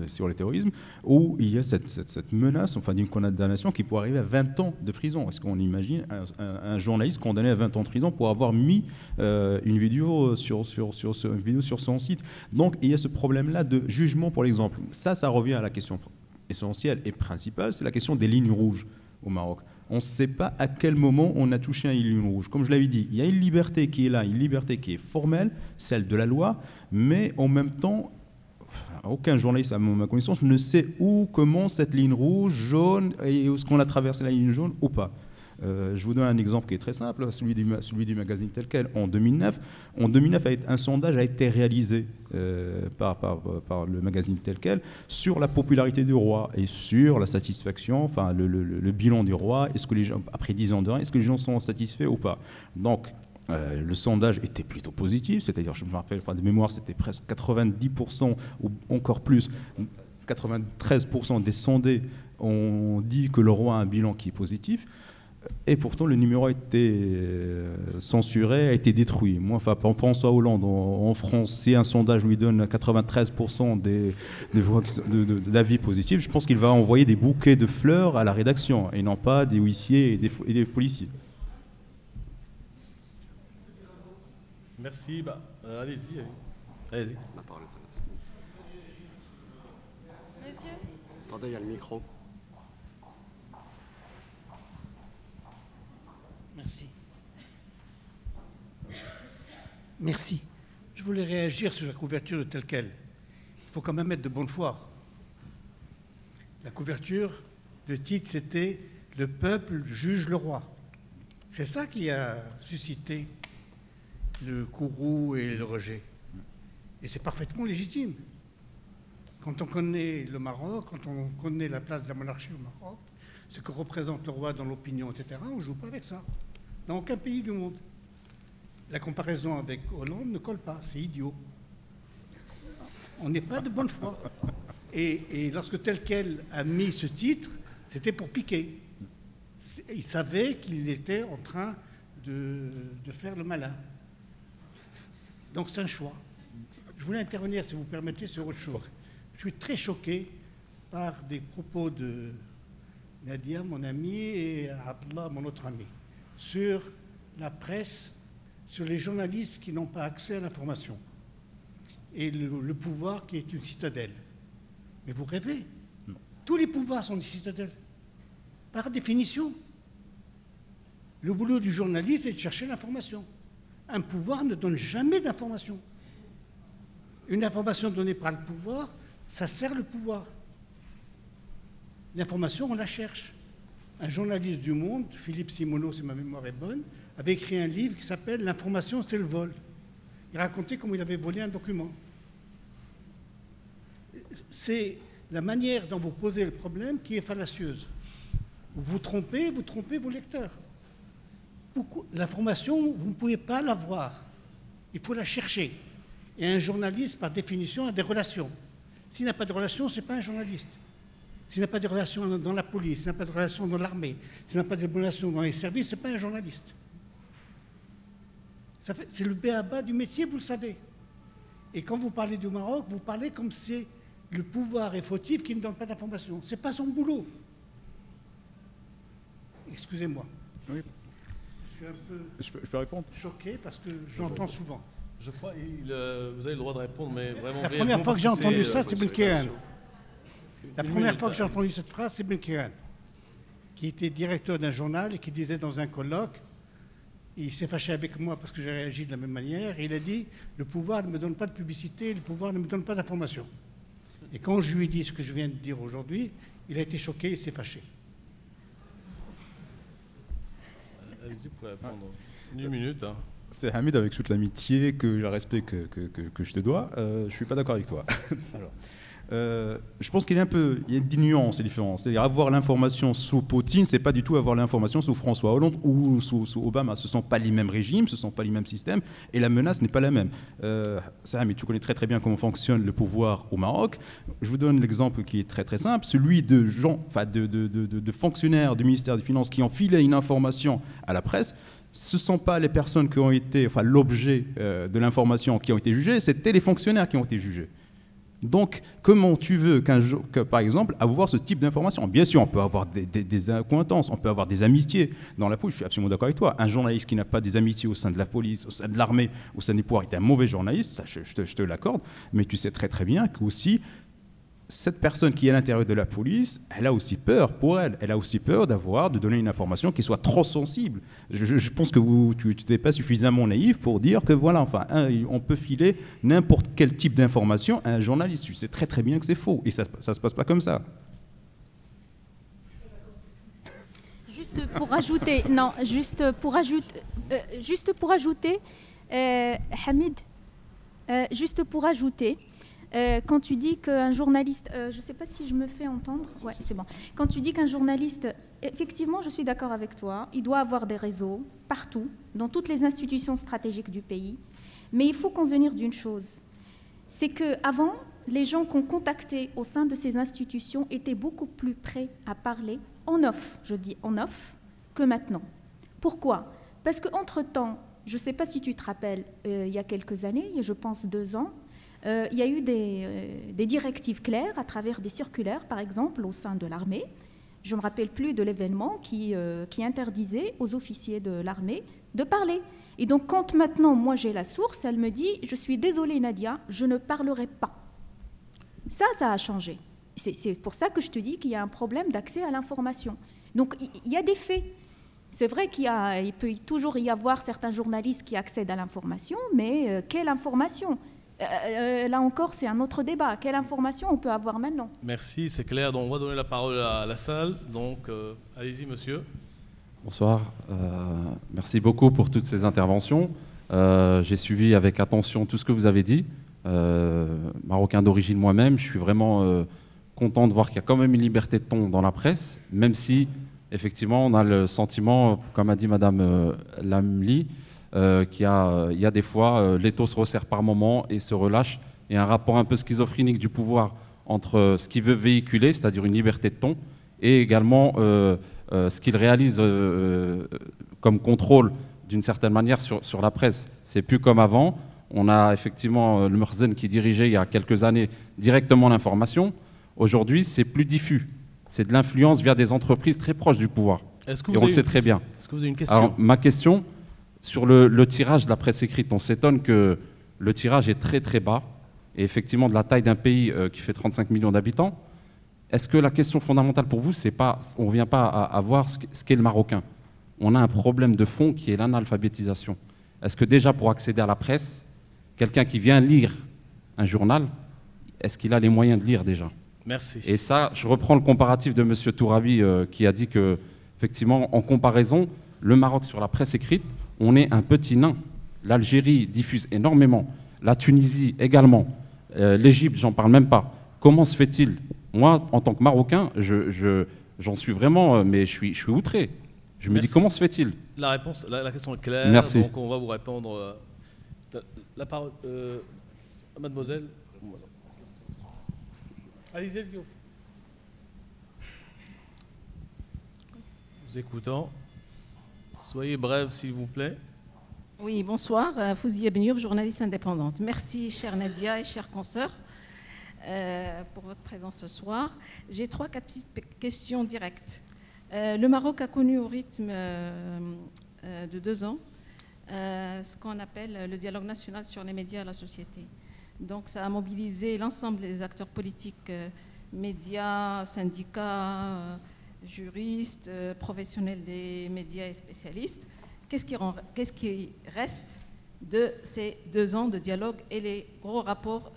sur le terrorisme, où il y a cette menace d'une condamnation qui pourrait arriver à 20 ans de prison. Est-ce qu'on imagine un journaliste condamné à 20 ans de prison pour avoir mis une vidéo sur son site? Donc il y a ce problème-là de jugement pour l'exemple. Ça revient à la question essentielle et principale, c'est la question des lignes rouges au Maroc. On ne sait pas à quel moment on a touché à une ligne rouge. Comme je l'avais dit, il y a une liberté qui est là, une liberté qui est formelle, celle de la loi, mais en même temps, aucun journaliste, à ma connaissance, ne sait où commence cette ligne rouge, jaune, et est-ce qu'on a traversé la ligne jaune ou pas. Je vous donne un exemple qui est très simple, celui du magazine tel quel. En 2009, un sondage a été réalisé par le magazine tel quel sur la popularité du roi et sur la satisfaction, le bilan du roi. Est-ce que les gens, après 10 ans de règne, est-ce que les gens sont satisfaits ou pas? Donc, le sondage était plutôt positif, c'est-à-dire, je me rappelle, de mémoire, c'était presque 90% ou encore plus, 93% des sondés ont dit que le roi a un bilan qui est positif. Et pourtant, le numéro a été censuré, a été détruit. Moi, pour François Hollande, en France, si un sondage lui donne 93% d'avis positifs, je pense qu'il va envoyer des bouquets de fleurs à la rédaction, et non pas des huissiers et des policiers. Merci. Allez-y. Allez-y. La parole est à Monsieur ? Attendez, il y a le micro. Merci. Je voulais réagir sur la couverture de tel quel. Il faut quand même être de bonne foi. La couverture, le titre, c'était « Le peuple juge le roi ». C'est ça qui a suscité le courroux et le rejet. Et c'est parfaitement légitime. Quand on connaît le Maroc, quand on connaît la place de la monarchie au Maroc, ce que représente le roi dans l'opinion, etc., on ne joue pas avec ça. Dans aucun pays du monde. La comparaison avec Hollande ne colle pas, c'est idiot. On n'est pas de bonne foi. Et lorsque tel quel a mis ce titre, c'était pour piquer. Il savait qu'il était en train de faire le malin. Donc c'est un choix. je voulais intervenir, si vous permettez, sur autre chose. Je suis très choqué par des propos de Nadia, mon ami, et Abdallah, mon autre ami, sur la presse, sur les journalistes qui n'ont pas accès à l'information, et le pouvoir qui est une citadelle. Mais vous rêvez? Non. Tous les pouvoirs sont des citadelles, par définition. Le boulot du journaliste est de chercher l'information. Un pouvoir ne donne jamais d'information. Une information donnée par le pouvoir, ça sert le pouvoir. L'information, on la cherche. Un journaliste du Monde, Philippe Simoneau, si ma mémoire est bonne, avait écrit un livre qui s'appelle « L'information, c'est le vol ». Il racontait comment il avait volé un document. C'est la manière dont vous posez le problème qui est fallacieuse. Vous trompez vos lecteurs. L'information, vous ne pouvez pas l'avoir. Il faut la chercher. Et un journaliste, par définition, a des relations. S'il n'a pas de relations, ce n'est pas un journaliste. S'il n'a pas de relations dans la police, s'il n'a pas de relations dans l'armée, s'il n'a pas de relations dans les services, ce n'est pas un journaliste. C'est le b.a.-ba du métier, vous le savez. Et quand vous parlez du Maroc, vous parlez comme si le pouvoir est fautif qui ne donne pas d'informations. Ce n'est pas son boulot. Excusez-moi. Oui. Je suis un peu je peux répondre? Choqué parce que j'entends souvent. Je crois que vous avez le droit de répondre, mais vraiment... La première fois que j'ai entendu ça, c'est Belkhehan. La première fois que j'ai entendu cette phrase, c'est Belkhehan, qui était directeur d'un journal et qui disait dans un colloque, il s'est fâché avec moi parce que j'ai réagi de la même manière, et il a dit « Le pouvoir ne me donne pas de publicité, le pouvoir ne me donne pas d'information ». Et quand je lui ai dit ce que je viens de dire aujourd'hui, il a été choqué et s'est fâché. Allez-y, vous pouvez répondre. Une minute. Hein. C'est Hamid, avec toute l'amitié que le respect que je te dois. Je ne suis pas d'accord avec toi. Alors, je pense qu'il y a des nuances et différences. C'est-à-dire avoir l'information sous Poutine, c'est pas du tout avoir l'information sous François Hollande ou sous Obama. Ce ne sont pas les mêmes régimes, ce ne sont pas les mêmes systèmes, et la menace n'est pas la même. Hamid, tu connais très très bien comment fonctionne le pouvoir au Maroc. Je vous donne l'exemple qui est très très simple, celui de fonctionnaires du ministère des Finances qui ont filé une information à la presse. Ce ne sont pas les personnes qui ont été, l'objet de l'information qui ont été jugées, c'était les fonctionnaires qui ont été jugés. Donc, comment tu veux par exemple, avoir ce type d'information? Bien sûr, on peut avoir des accointances, on peut avoir des amitiés dans la police, je suis absolument d'accord avec toi. Un journaliste qui n'a pas des amitiés au sein de la police, au sein de l'armée, au sein des pouvoirs, est un mauvais journaliste, ça, je te l'accorde, mais tu sais très très bien qu'aussi, cette personne qui est à l'intérieur de la police, elle a aussi peur pour elle. Elle a aussi peur de donner une information qui soit trop sensible. Je pense que tu n'es pas suffisamment naïf pour dire que voilà, on peut filer n'importe quel type d'information à un journaliste. Tu sais très très bien que c'est faux et ça ne se passe pas comme ça. Juste pour ajouter, Hamid, juste pour ajouter, quand tu dis qu'un journaliste, je ne sais pas si je me fais entendre, ouais, c'est bon. Quand tu dis qu'un journaliste, effectivement, je suis d'accord avec toi, il doit avoir des réseaux partout, dans toutes les institutions stratégiques du pays, mais il faut convenir d'une chose, c'est qu'avant, les gens qu'on contactait au sein de ces institutions étaient beaucoup plus prêts à parler en off, je dis en off, que maintenant. Pourquoi? Parce qu'entre-temps, je ne sais pas si tu te rappelles, il y a quelques années, je pense 2 ans, il y a eu des directives claires à travers des circulaires, par exemple, au sein de l'armée. Je ne me rappelle plus de l'événement qui interdisait aux officiers de l'armée de parler. Et donc, quand maintenant, moi, j'ai la source, elle me dit « Je suis désolée, Nadia, je ne parlerai pas ». Ça a changé. C'est pour ça que je te dis qu'il y a un problème d'accès à l'information. Donc, il y a des faits. C'est vrai il peut toujours y avoir certains journalistes qui accèdent à l'information, mais quelle information ? Là encore, c'est un autre débat. Quelle information on peut avoir maintenant? Merci, c'est clair. Donc, on va donner la parole à la salle. Donc, allez-y, monsieur. Bonsoir. Merci beaucoup pour toutes ces interventions. J'ai suivi avec attention tout ce que vous avez dit. Marocain d'origine moi-même, je suis vraiment content de voir qu'il y a quand même une liberté de ton dans la presse, même si, effectivement, on a le sentiment, comme a dit Madame Lamli, qu'il y a des fois, l'étau se resserre par moments et se relâche. Il y a un rapport un peu schizophrénique du pouvoir entre ce qu'il veut véhiculer, c'est-à-dire une liberté de ton, et également ce qu'il réalise comme contrôle, d'une certaine manière, sur la presse. C'est plus comme avant. On a effectivement le Mekhzen qui dirigeait il y a quelques années directement l'information. Aujourd'hui, c'est plus diffus. C'est de l'influence via des entreprises très proches du pouvoir. Et on le sait très bien. Est-ce que vous avez une question? Alors, ma question, sur le tirage de la presse écrite, on s'étonne que le tirage est très très bas, et effectivement de la taille d'un pays qui fait 35 millions d'habitants. Est-ce que la question fondamentale pour vous, c'est pas, on ne vient pas à voir ce qu'est le Marocain? On a un problème de fond qui est l'analphabétisation. Est-ce que déjà pour accéder à la presse, quelqu'un qui vient lire un journal, est-ce qu'il a les moyens de lire déjà? Merci. Et ça, je reprends le comparatif de M. Tourabi qui a dit que, effectivement, en comparaison, le Maroc sur la presse écrite, on est un petit nain. L'Algérie diffuse énormément, la Tunisie également, l'Égypte, j'en parle même pas. Comment se fait-il? Moi, en tant que Marocain, j'en suis vraiment, mais je suis outré. Je me dis, comment se fait-il? La réponse, la question est claire. Merci. Donc on va vous répondre. La parole, mademoiselle. Allez-y. Vous écoutons. Soyez brève, s'il vous plaît. Oui, bonsoir. Fouzia Benioub, journaliste indépendante. Merci, chère Nadia et chers consoeurs, pour votre présence ce soir. J'ai 3-4 petites questions directes. Le Maroc a connu au rythme de 2 ans ce qu'on appelle le dialogue national sur les médias et la société. Donc ça a mobilisé l'ensemble des acteurs politiques, médias, syndicats, juristes, professionnels des médias et spécialistes. Qu'est-ce qui reste de ces 2 ans de dialogue et les gros rapports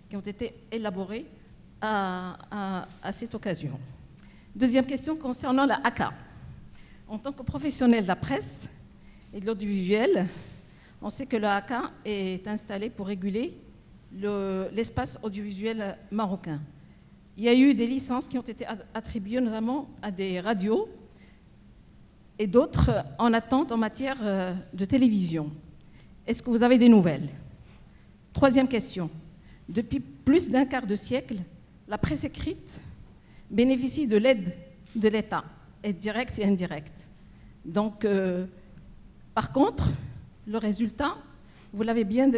qui ont été élaborés à cette occasion? Deuxième question concernant la ACA. En tant que professionnel de la presse et de l'audiovisuel, on sait que la ACA est installée pour réguler l'espace audiovisuel marocain. Il y a eu des licences qui ont été attribuées notamment à des radios et d'autres en attente en matière de télévision. Est-ce que vous avez des nouvelles? Troisième question. Depuis plus d'un quart de siècle, la presse écrite bénéficie de l'aide de l'État, aide directe et indirecte. Donc, par contre, le résultat, vous l'avez bien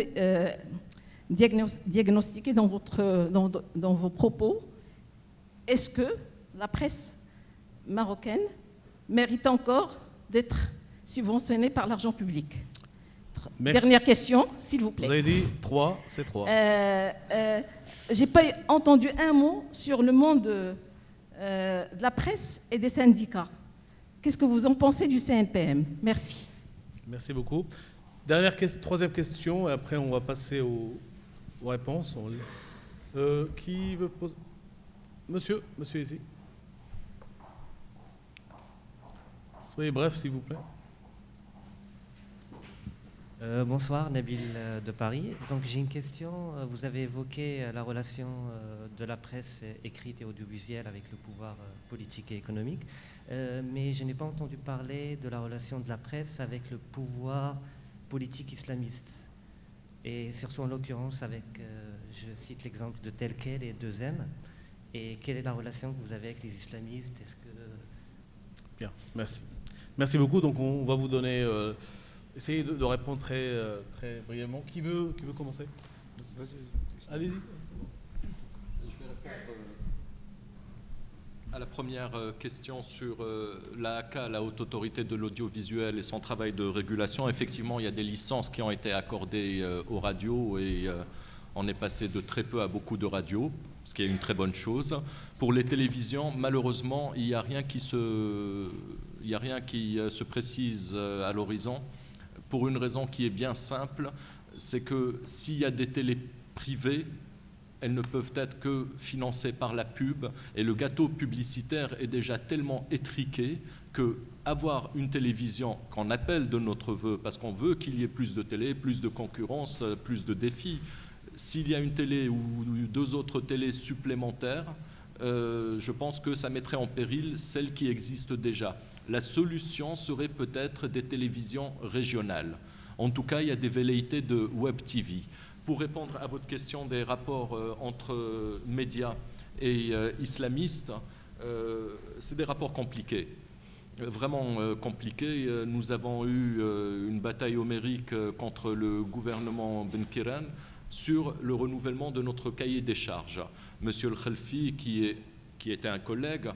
diagnostiqué dans vos propos. Est-ce que la presse marocaine mérite encore d'être subventionnée par l'argent public? Merci. Dernière question, s'il vous plaît. Vous avez dit 3, c'est 3. J'ai pas entendu un mot sur le monde de la presse et des syndicats. Qu'est-ce que vous en pensez du CNPM? Merci. Merci beaucoup. Troisième question, et après on va passer aux réponses. Qui veut poser? Monsieur ici. Soyez bref, s'il vous plaît. Bonsoir, Nabil de Paris. Donc j'ai une question. Vous avez évoqué la relation de la presse écrite et audiovisuelle avec le pouvoir politique et économique, mais je n'ai pas entendu parler de la relation de la presse avec le pouvoir politique islamiste. Et surtout en l'occurrence avec, je cite l'exemple de Telkel et 2M. Et quelle est la relation que vous avez avec les islamistes? Bien, merci. Merci beaucoup. Donc on va vous donner... essayez de répondre très brièvement. Qui veut commencer? Allez-y. Je vais répondre à la première question sur l'AACA, la Haute Autorité de l'Audiovisuel et son travail de régulation. Effectivement, il y a des licences qui ont été accordées aux radios et on est passé de très peu à beaucoup de radios, ce qui est une très bonne chose. Pour les télévisions, malheureusement, il n'y a rien qui se précise à l'horizon, pour une raison qui est bien simple, c'est que s'il y a des télés privées, elles ne peuvent être que financées par la pub, et le gâteau publicitaire est déjà tellement étriqué que avoir une télévision qu'on appelle de notre vœu, parce qu'on veut qu'il y ait plus de télé, plus de concurrence, plus de défis, s'il y a une télé ou 2 autres télés supplémentaires, je pense que ça mettrait en péril celles qui existent déjà. La solution serait peut-être des télévisions régionales. En tout cas, il y a des velléités de Web TV. Pour répondre à votre question des rapports entre médias et islamistes, c'est des rapports compliqués. Vraiment compliqués. Nous avons eu une bataille bataille homérique contre le gouvernement Ben Kiran sur le renouvellement de notre cahier des charges. Monsieur El Khelfi, qui était un collègue,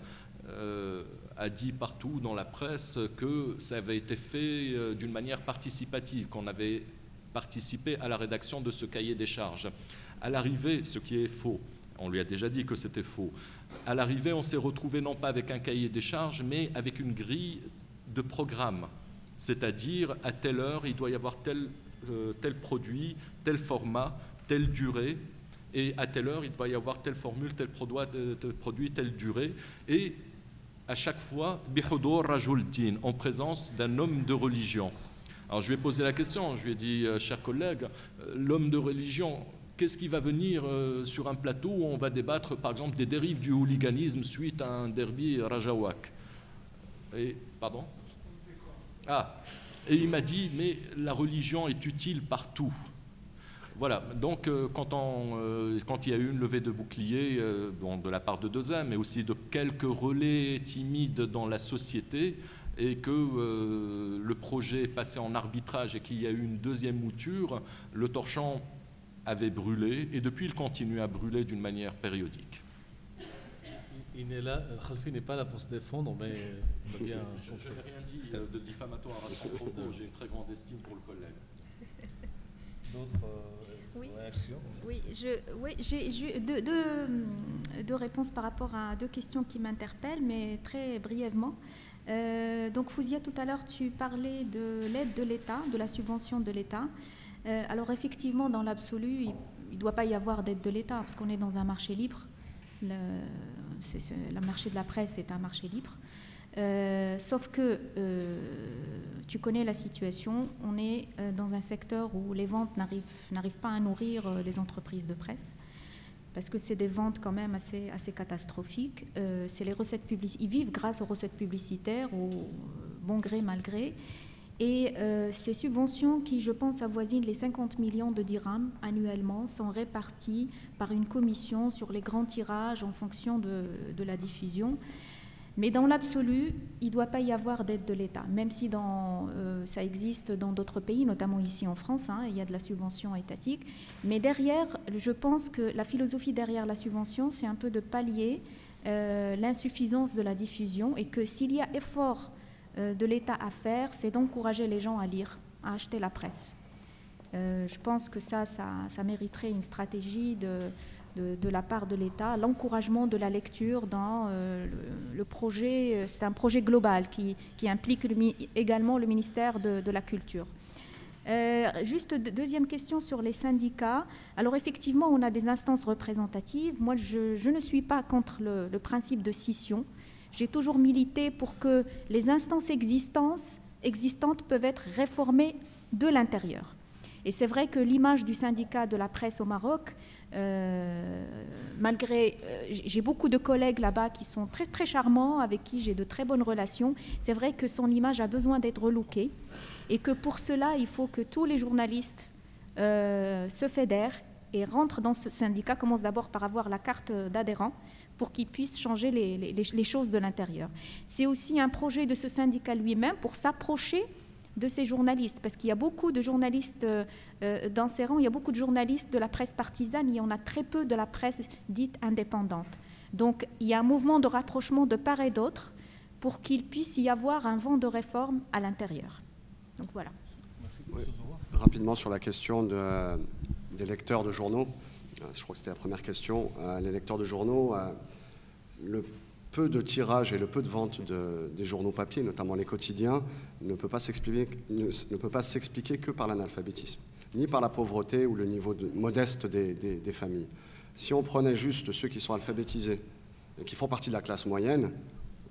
a dit partout dans la presse que ça avait été fait d'une manière participative, qu'on avait participé à la rédaction de ce cahier des charges. À l'arrivée, ce qui est faux, on lui a déjà dit que c'était faux, à l'arrivée, on s'est retrouvé non pas avec un cahier des charges, mais avec une grille de programme. C'est-à-dire, à telle heure, il doit y avoir tel produit, tel format, telle durée, et à telle heure, il doit y avoir telle formule, tel produit, telle durée, et à chaque fois, bihudur rajul din, en présence d'un homme de religion. Alors je lui ai posé la question, je lui ai dit, cher collègue, l'homme de religion, qu'est-ce qui va venir sur un plateau où on va débattre, par exemple, des dérives du hooliganisme suite à un derby Rajawak? Et, pardon? Ah, et il m'a dit, mais la religion est utile partout. Voilà, donc quand il y a eu une levée de bouclier de la part de Deza, mais aussi de quelques relais timides dans la société, et que le projet est passé en arbitrage et qu'il y a eu une deuxième mouture, le torchon avait brûlé, et depuis il continue à brûler d'une manière périodique. Il n'est là, Khelfi n'est pas là pour se défendre, mais je n'ai rien dit de diffamatoire à son propos, j'ai une très grande estime pour le collègue. D'autres réactions? Oui, j'ai deux réponses par rapport à deux questions qui m'interpellent, mais très brièvement. Donc Fouzia, tout à l'heure, tu parlais de l'aide de l'État, de la subvention de l'État. Alors effectivement, dans l'absolu, il ne doit pas y avoir d'aide de l'État, parce qu'on est dans un marché libre. Le marché de la presse est un marché libre. Sauf que tu connais la situation, on est dans un secteur où les ventes n'arrivent pas à nourrir les entreprises de presse, parce que c'est des ventes quand même assez catastrophiques. C'est les recettes publicitaires, ils vivent grâce aux recettes publicitaires, au bon gré, mal gré. Et ces subventions qui, je pense, avoisinent les 50 millions de dirhams annuellement sont réparties par une commission sur les grands tirages en fonction de la diffusion. Mais dans l'absolu, il ne doit pas y avoir d'aide de l'État, même si ça existe dans d'autres pays, notamment ici en France, il y a de la subvention étatique. Mais derrière, je pense que la philosophie derrière la subvention, c'est un peu de pallier l'insuffisance de la diffusion, et que s'il y a effort de l'État à faire, c'est d'encourager les gens à lire, à acheter la presse. Je pense que ça mériterait une stratégie de la part de l'État, l'encouragement de la lecture dans le projet. C'est un projet global qui implique également le ministère de la Culture. Juste deuxième question sur les syndicats. Alors effectivement, on a des instances représentatives. Moi, je ne suis pas contre le principe de scission. J'ai toujours milité pour que les instances existantes peuvent être réformées de l'intérieur. Et c'est vrai que l'image du syndicat de la presse au Maroc, malgré... j'ai beaucoup de collègues là-bas qui sont très, très charmants, avec qui j'ai de très bonnes relations. C'est vrai que son image a besoin d'être relookée, et que pour cela, il faut que tous les journalistes se fédèrent et rentrent dans ce syndicat, commencent d'abord par avoir la carte d'adhérent, pour qu'ils puissent changer les choses de l'intérieur. C'est aussi un projet de ce syndicat lui-même pour s'approcher de ces journalistes, parce qu'il y a beaucoup de journalistes dans ces rangs, il y a beaucoup de journalistes de la presse partisane, il y en a très peu de la presse dite indépendante. Donc il y a un mouvement de rapprochement de part et d'autre pour qu'il puisse y avoir un vent de réforme à l'intérieur. Donc voilà. Oui. Rapidement sur la question des lecteurs de journaux, je crois que c'était la première question. Les lecteurs de journaux, le peu de tirage et le peu de vente des journaux papier, notamment les quotidiens, ne peut pas s'expliquer que par l'analphabétisme, ni par la pauvreté ou le niveau modeste des familles. Si on prenait juste ceux qui sont alphabétisés et qui font partie de la classe moyenne,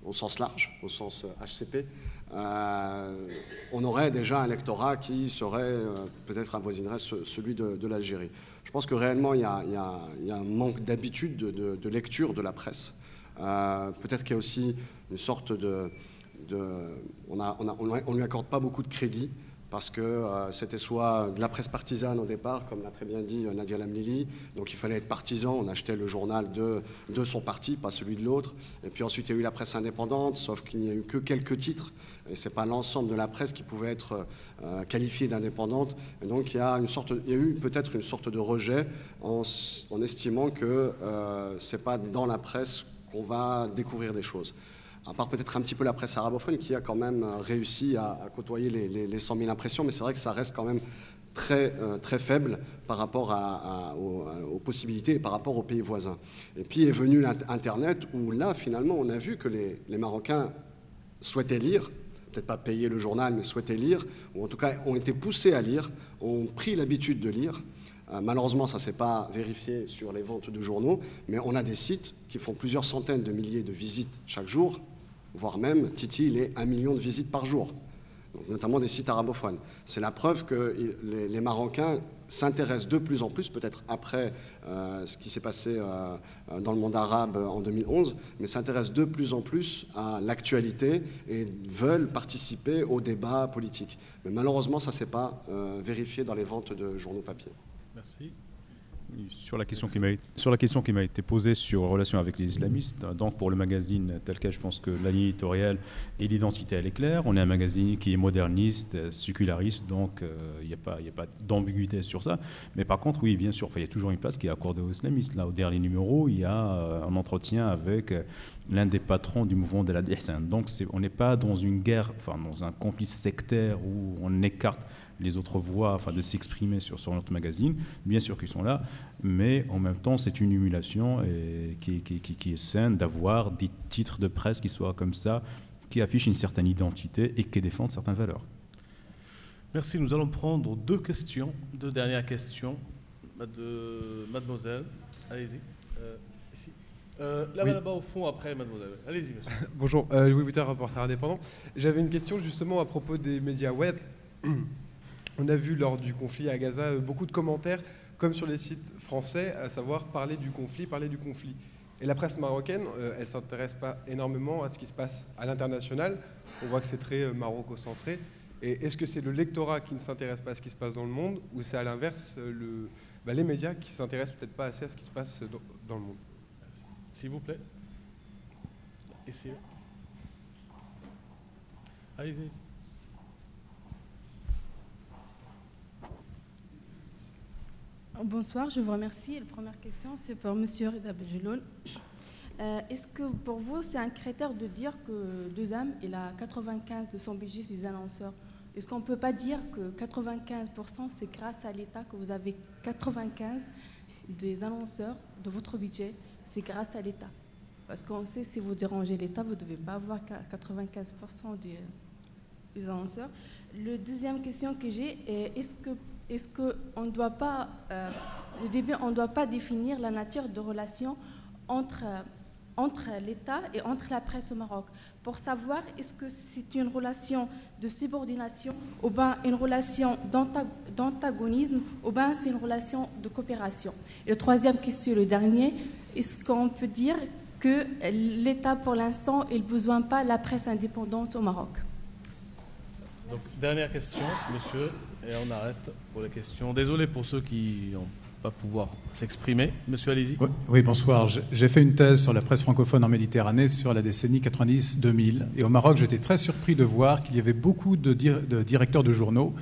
au sens large, au sens HCP, on aurait déjà un lectorat qui serait, peut-être avoisinerait celui de l'Algérie. Je pense que réellement, il y a un manque d'habitude de lecture de la presse. Peut-être qu'il y a aussi une sorte on ne lui accorde pas beaucoup de crédit parce que c'était soit de la presse partisane au départ, comme l'a très bien dit Nadia Lamlili, donc il fallait être partisan, on achetait le journal de son parti, pas celui de l'autre, et puis ensuite il y a eu la presse indépendante, sauf qu'il n'y a eu que quelques titres, et ce n'est pas l'ensemble de la presse qui pouvait être qualifiée d'indépendante, et donc il y a eu peut-être une sorte de rejet en estimant que ce n'est pas dans la presse qu'on va découvrir des choses. À part peut-être un petit peu la presse arabophone qui a quand même réussi à côtoyer les 100 000 impressions, mais c'est vrai que ça reste quand même très faible par rapport aux possibilités et par rapport aux pays voisins. Et puis est venu Internet où là, finalement, on a vu que les Marocains souhaitaient lire, peut-être pas payer le journal, mais souhaitaient lire, ou en tout cas ont été poussés à lire, ont pris l'habitude de lire. Malheureusement, ça ne s'est pas vérifié sur les ventes de journaux, mais on a des sites qui font plusieurs centaines de milliers de visites chaque jour, voire même, Titi, il est 1 million de visites par jour, donc notamment des sites arabophones. C'est la preuve que les Marocains s'intéressent de plus en plus, peut-être après ce qui s'est passé dans le monde arabe en 2011, mais s'intéressent de plus en plus à l'actualité et veulent participer au débat politique. Mais malheureusement, ça ne s'est pas vérifié dans les ventes de journaux papier. Merci. Sur la question qui m'a été posée sur relation avec les islamistes, donc pour le magazine tel quel, je pense que la ligne éditoriale et l'identité, elle est claire. On est un magazine qui est moderniste, séculariste, donc il n'y a pas d'ambiguïté sur ça. Mais par contre, oui, bien sûr, il y a toujours une place qui est accordée aux islamistes. Là, au dernier numéro, il y a un entretien avec l'un des patrons du mouvement de l'Ihsan. Donc on n'est pas dans une guerre, enfin dans un conflit sectaire où on écarte les autres voix, enfin de s'exprimer sur notre magazine. Bien sûr qu'ils sont là, mais en même temps, c'est une émulation qui est saine d'avoir des titres de presse qui soient comme ça, qui affichent une certaine identité et qui défendent certaines valeurs. Merci. Nous allons prendre deux dernières questions de mademoiselle. Allez-y. Ici. Là-bas au fond, après mademoiselle. Allez-y, monsieur. Bonjour, Louis Boutard, reporter indépendant. J'avais une question justement à propos des médias web. On a vu lors du conflit à Gaza beaucoup de commentaires, comme sur les sites français, à savoir parler du conflit. Et la presse marocaine, elle ne s'intéresse pas énormément à ce qui se passe à l'international. On voit que c'est très maroco-centré. Et est-ce que c'est le lectorat qui ne s'intéresse pas à ce qui se passe dans le monde, ou c'est à l'inverse les médias qui ne s'intéressent peut-être pas assez à ce qui se passe dans le monde? Merci. S'il vous plaît. Ici. Allez-y. Bonsoir, je vous remercie. La première question, c'est pour M. Rida Bejeloun. Est-ce que pour vous, c'est un critère de dire que Deuxam, il a 95 de son budget des annonceurs? Est-ce qu'on ne peut pas dire que 95% c'est grâce à l'État que vous avez 95 des annonceurs de votre budget? C'est grâce à l'État. Parce qu'on sait, si vous dérangez l'État, vous ne devez pas avoir 95% des annonceurs. La deuxième question que j'ai est, est-ce qu'on ne doit pas, on ne doit pas définir la nature de relation entre l'État et entre la presse au Maroc, pour savoir est-ce que c'est une relation de subordination ou bien une relation d'antagonisme ou bien c'est une relation de coopération. Et la troisième question, le dernier, est-ce qu'on peut dire que l'État pour l'instant il ne besoin pas la presse indépendante au Maroc? Donc, dernière question, monsieur, et on arrête pour les questions. Désolé pour ceux qui n'ont pas pouvoir s'exprimer. Monsieur, allez-y. Oui, bonsoir. J'ai fait une thèse sur la presse francophone en Méditerranée sur la décennie 90-2000. Et au Maroc, j'étais très surpris de voir qu'il y avait beaucoup de directeurs de journaux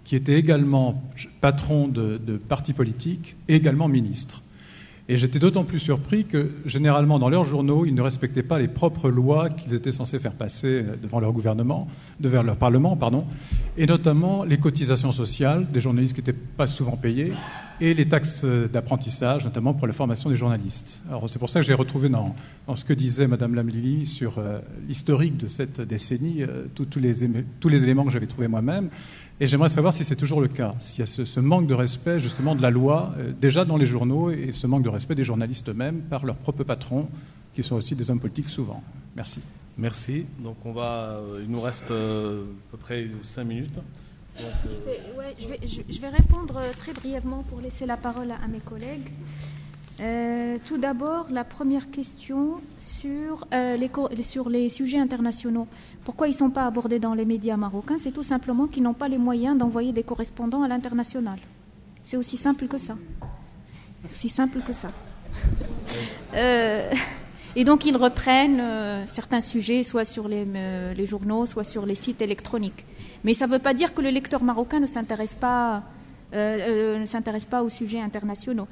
qui étaient également patrons de partis politiques et également ministres. Et j'étais d'autant plus surpris que, généralement, dans leurs journaux, ils ne respectaient pas les propres lois qu'ils étaient censés faire passer devant leur gouvernement, devant leur parlement, pardon, et notamment les cotisations sociales des journalistes qui n'étaient pas souvent payés, et les taxes d'apprentissage, notamment pour la formation des journalistes. Alors c'est pour ça que j'ai retrouvé dans ce que disait Mme Lamlili sur l'historique de cette décennie tous les éléments que j'avais trouvés moi-même. Et j'aimerais savoir si c'est toujours le cas, s'il y a ce manque de respect justement de la loi, déjà dans les journaux, et ce manque de respect des journalistes eux-mêmes par leurs propres patrons, qui sont aussi des hommes politiques souvent. Merci. Merci. Donc il nous reste à peu près 5 minutes. Donc, je vais répondre très brièvement pour laisser la parole à mes collègues. Tout d'abord, la première question sur les sujets internationaux. Pourquoi ils ne sont pas abordés dans les médias marocains? C'est tout simplement qu'ils n'ont pas les moyens d'envoyer des correspondants à l'international. C'est aussi simple que ça. Aussi simple que ça. Et donc, ils reprennent certains sujets, soit sur les journaux, soit sur les sites électroniques. Mais ça ne veut pas dire que le lecteur marocain ne s'intéresse pas aux sujets internationaux,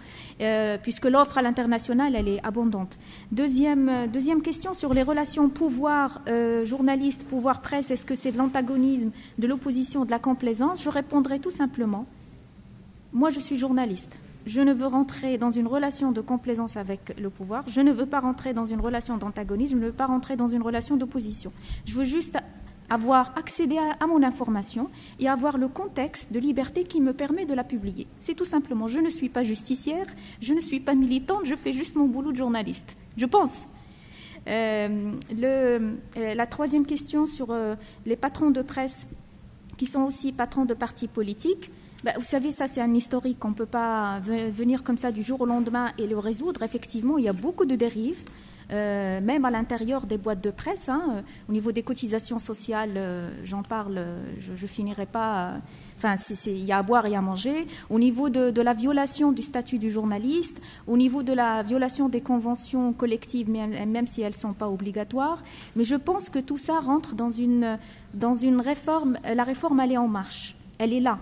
puisque l'offre à l'international, elle est abondante. Deuxième question sur les relations pouvoir journaliste, pouvoir presse, est-ce que c'est de l'antagonisme, de l'opposition, de la complaisance? Je répondrai tout simplement, moi je suis journaliste. Je ne veux rentrer dans une relation de complaisance avec le pouvoir, je ne veux pas rentrer dans une relation d'antagonisme, je ne veux pas rentrer dans une relation d'opposition. Je veux juste avoir accédé à mon information et avoir le contexte de liberté qui me permet de la publier. C'est tout simplement, je ne suis pas justicière, je ne suis pas militante, je fais juste mon boulot de journaliste, je pense. La troisième question sur les patrons de presse qui sont aussi patrons de partis politiques. Vous savez, ça c'est un historique, on ne peut pas venir comme ça du jour au lendemain et le résoudre. Effectivement, il y a beaucoup de dérives. Même à l'intérieur des boîtes de presse, au niveau des cotisations sociales, j'en parle, je finirai pas. Il y a à boire et à manger. Au niveau de la violation du statut du journaliste, au niveau de la violation des conventions collectives, même si elles ne sont pas obligatoires. Mais je pense que tout ça rentre dans une réforme. La réforme, elle est en marche. Elle est là.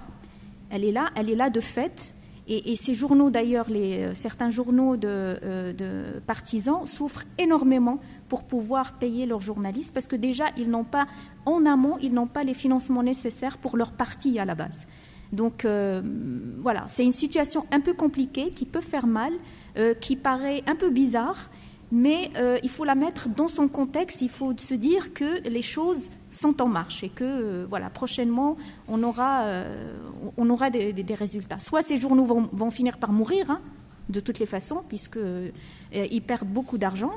Elle est là de fait. Et ces journaux, d'ailleurs, certains journaux de partisans souffrent énormément pour pouvoir payer leurs journalistes parce que déjà, en amont, ils n'ont pas les financements nécessaires pour leur parti à la base. Donc, voilà, c'est une situation un peu compliquée qui peut faire mal, qui paraît un peu bizarre, mais il faut la mettre dans son contexte. Il faut se dire que les choses sont en marche et que voilà, prochainement on aura des résultats. Soit ces journaux vont finir par mourir, de toutes les façons, puisqu'ils perdent beaucoup d'argent,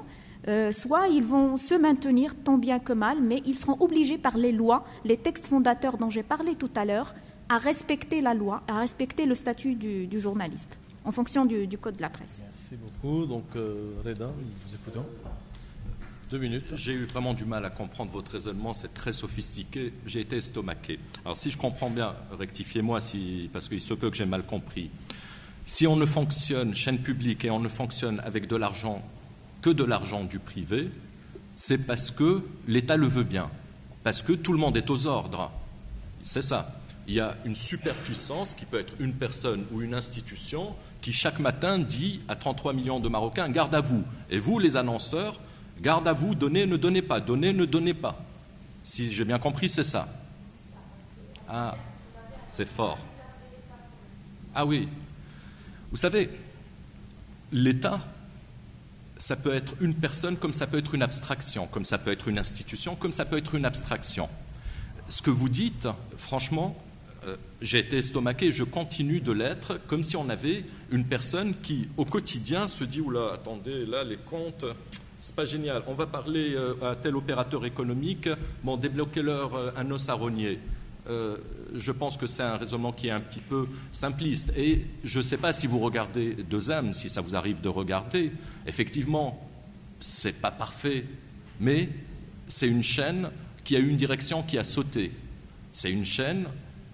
soit ils vont se maintenir tant bien que mal, mais ils seront obligés par les lois, les textes fondateurs dont j'ai parlé tout à l'heure, à respecter la loi, à respecter le statut du journaliste, en fonction du code de la presse. Merci beaucoup. Donc, Reda, vous écoutons. 2 minutes. J'ai eu vraiment du mal à comprendre votre raisonnement, c'est très sophistiqué, j'ai été estomaqué. Alors si je comprends bien, rectifiez-moi parce qu'il se peut que j'ai mal compris. Si on ne fonctionne, chaîne publique, et on ne fonctionne avec de l'argent que de l'argent du privé, c'est parce que l'État le veut bien, parce que tout le monde est aux ordres. C'est ça. Il y a une superpuissance qui peut être une personne ou une institution qui chaque matin dit à 33 millions de Marocains « garde à vous ». Et vous, les annonceurs, garde à vous, donnez, ne donnez pas, donnez, ne donnez pas. Si j'ai bien compris, c'est ça. Ah, c'est fort. Ah oui. Vous savez, l'État, ça peut être une personne comme ça peut être une abstraction, comme ça peut être une institution, comme ça peut être une abstraction. Ce que vous dites, franchement, j'ai été estomaqué, je continue de l'être, comme si on avait une personne qui, au quotidien, se dit « Oula, attendez, là, les comptes... » C'est pas génial. On va parler à tel opérateur économique, bon, débloquez-leur un os à rogner. Je pense que c'est un raisonnement qui est un petit peu simpliste. Et je ne sais pas si vous regardez 2M, si ça vous arrive de regarder. Effectivement, c'est pas parfait, mais c'est une chaîne qui a eu une direction qui a sauté. C'est une chaîne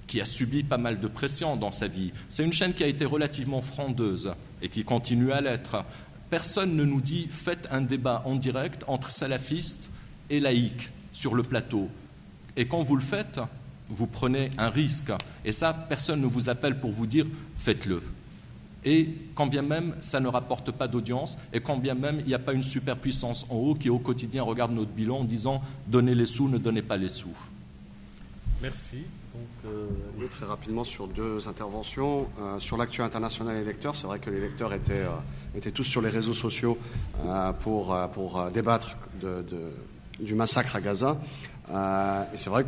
qui a subi pas mal de pression dans sa vie. C'est une chaîne qui a été relativement frondeuse et qui continue à l'être. Personne ne nous dit « faites un débat en direct entre salafistes et laïcs sur le plateau ». Et quand vous le faites, vous prenez un risque. Et ça, personne ne vous appelle pour vous dire « faites-le ». Et quand bien même ça ne rapporte pas d'audience, et quand bien même il n'y a pas une superpuissance en haut qui au quotidien regarde notre bilan en disant « donnez les sous, ne donnez pas les sous ». Merci. Donc, très rapidement sur 2 interventions. Sur l'actu international et les lecteurs, c'est vrai que les lecteurs étaient tous sur les réseaux sociaux pour débattre du massacre à Gaza. Et c'est vrai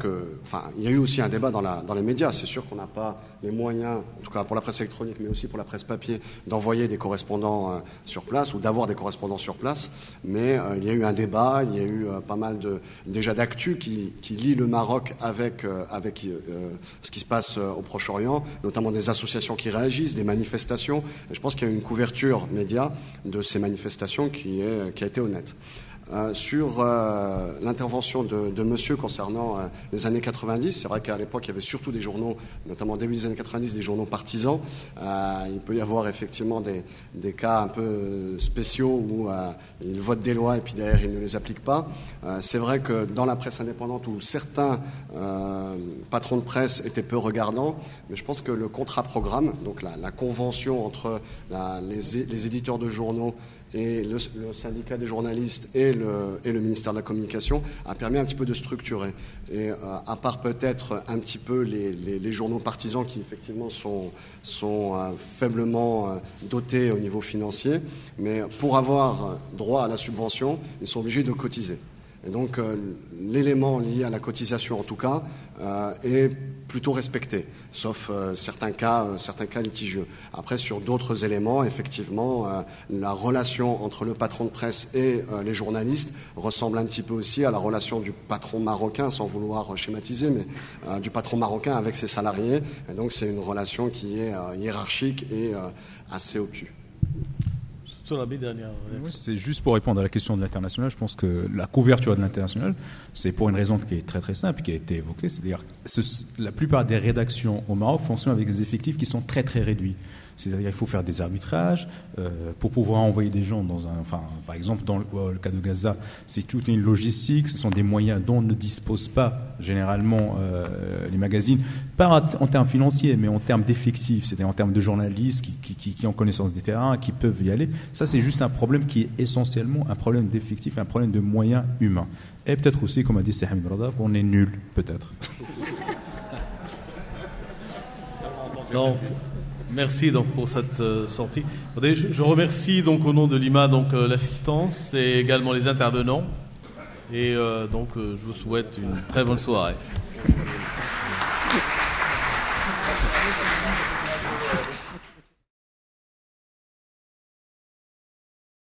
il y a eu aussi un débat dans les médias. C'est sûr qu'on n'a pas les moyens, en tout cas pour la presse électronique, mais aussi pour la presse papier, d'envoyer des correspondants sur place ou d'avoir des correspondants sur place. Mais il y a eu un débat, il y a eu pas mal déjà d'actu qui lie le Maroc avec ce qui se passe au Proche-Orient, notamment des associations qui réagissent, des manifestations. Et je pense qu'il y a eu une couverture média de ces manifestations qui a été honnête. Sur l'intervention de monsieur concernant les années 90, c'est vrai qu'à l'époque, il y avait surtout des journaux, notamment au début des années 90, des journaux partisans. Il peut y avoir effectivement des cas un peu spéciaux où ils votent des lois et puis derrière, ils ne les appliquent pas. C'est vrai que dans la presse indépendante, où certains patrons de presse étaient peu regardants, mais je pense que le contrat-programme, donc la convention entre les éditeurs de journaux et le syndicat des journalistes et le ministère de la Communication a permis un petit peu de structurer. Et à part peut-être un petit peu les journaux partisans qui effectivement sont faiblement dotés au niveau financier, mais pour avoir droit à la subvention, ils sont obligés de cotiser. Et donc l'élément lié à la cotisation en tout cas est plutôt respecté, sauf certains cas litigieux. Après, sur d'autres éléments, effectivement, la relation entre le patron de presse et les journalistes ressemble un petit peu aussi à la relation du patron marocain, sans vouloir schématiser, mais du patron marocain avec ses salariés. Et donc c'est une relation qui est hiérarchique et assez obtuse. Oui, c'est juste pour répondre à la question de l'international. Je pense que la couverture de l'international, c'est pour une raison qui est très très simple, qui a été évoquée. C'est-à-dire la plupart des rédactions au Maroc fonctionnent avec des effectifs qui sont très très réduits. C'est-à-dire qu'il faut faire des arbitrages pour pouvoir envoyer des gens par exemple, dans le cas de Gaza, c'est toute une logistique, ce sont des moyens dont ne disposent pas généralement les magazines, pas en termes financiers, mais en termes d'effectifs, c'est-à-dire en termes de journalistes qui ont connaissance des terrains, qui peuvent y aller. Ça, c'est juste un problème qui est essentiellement un problème d'effectifs, un problème de moyens humains. Et peut-être aussi, comme a dit Hamid Rada, qu'on est nul, peut-être. Donc, merci donc pour cette sortie. Je remercie donc au nom de l'IMA l'assistance et également les intervenants. Et je vous souhaite une très bonne soirée.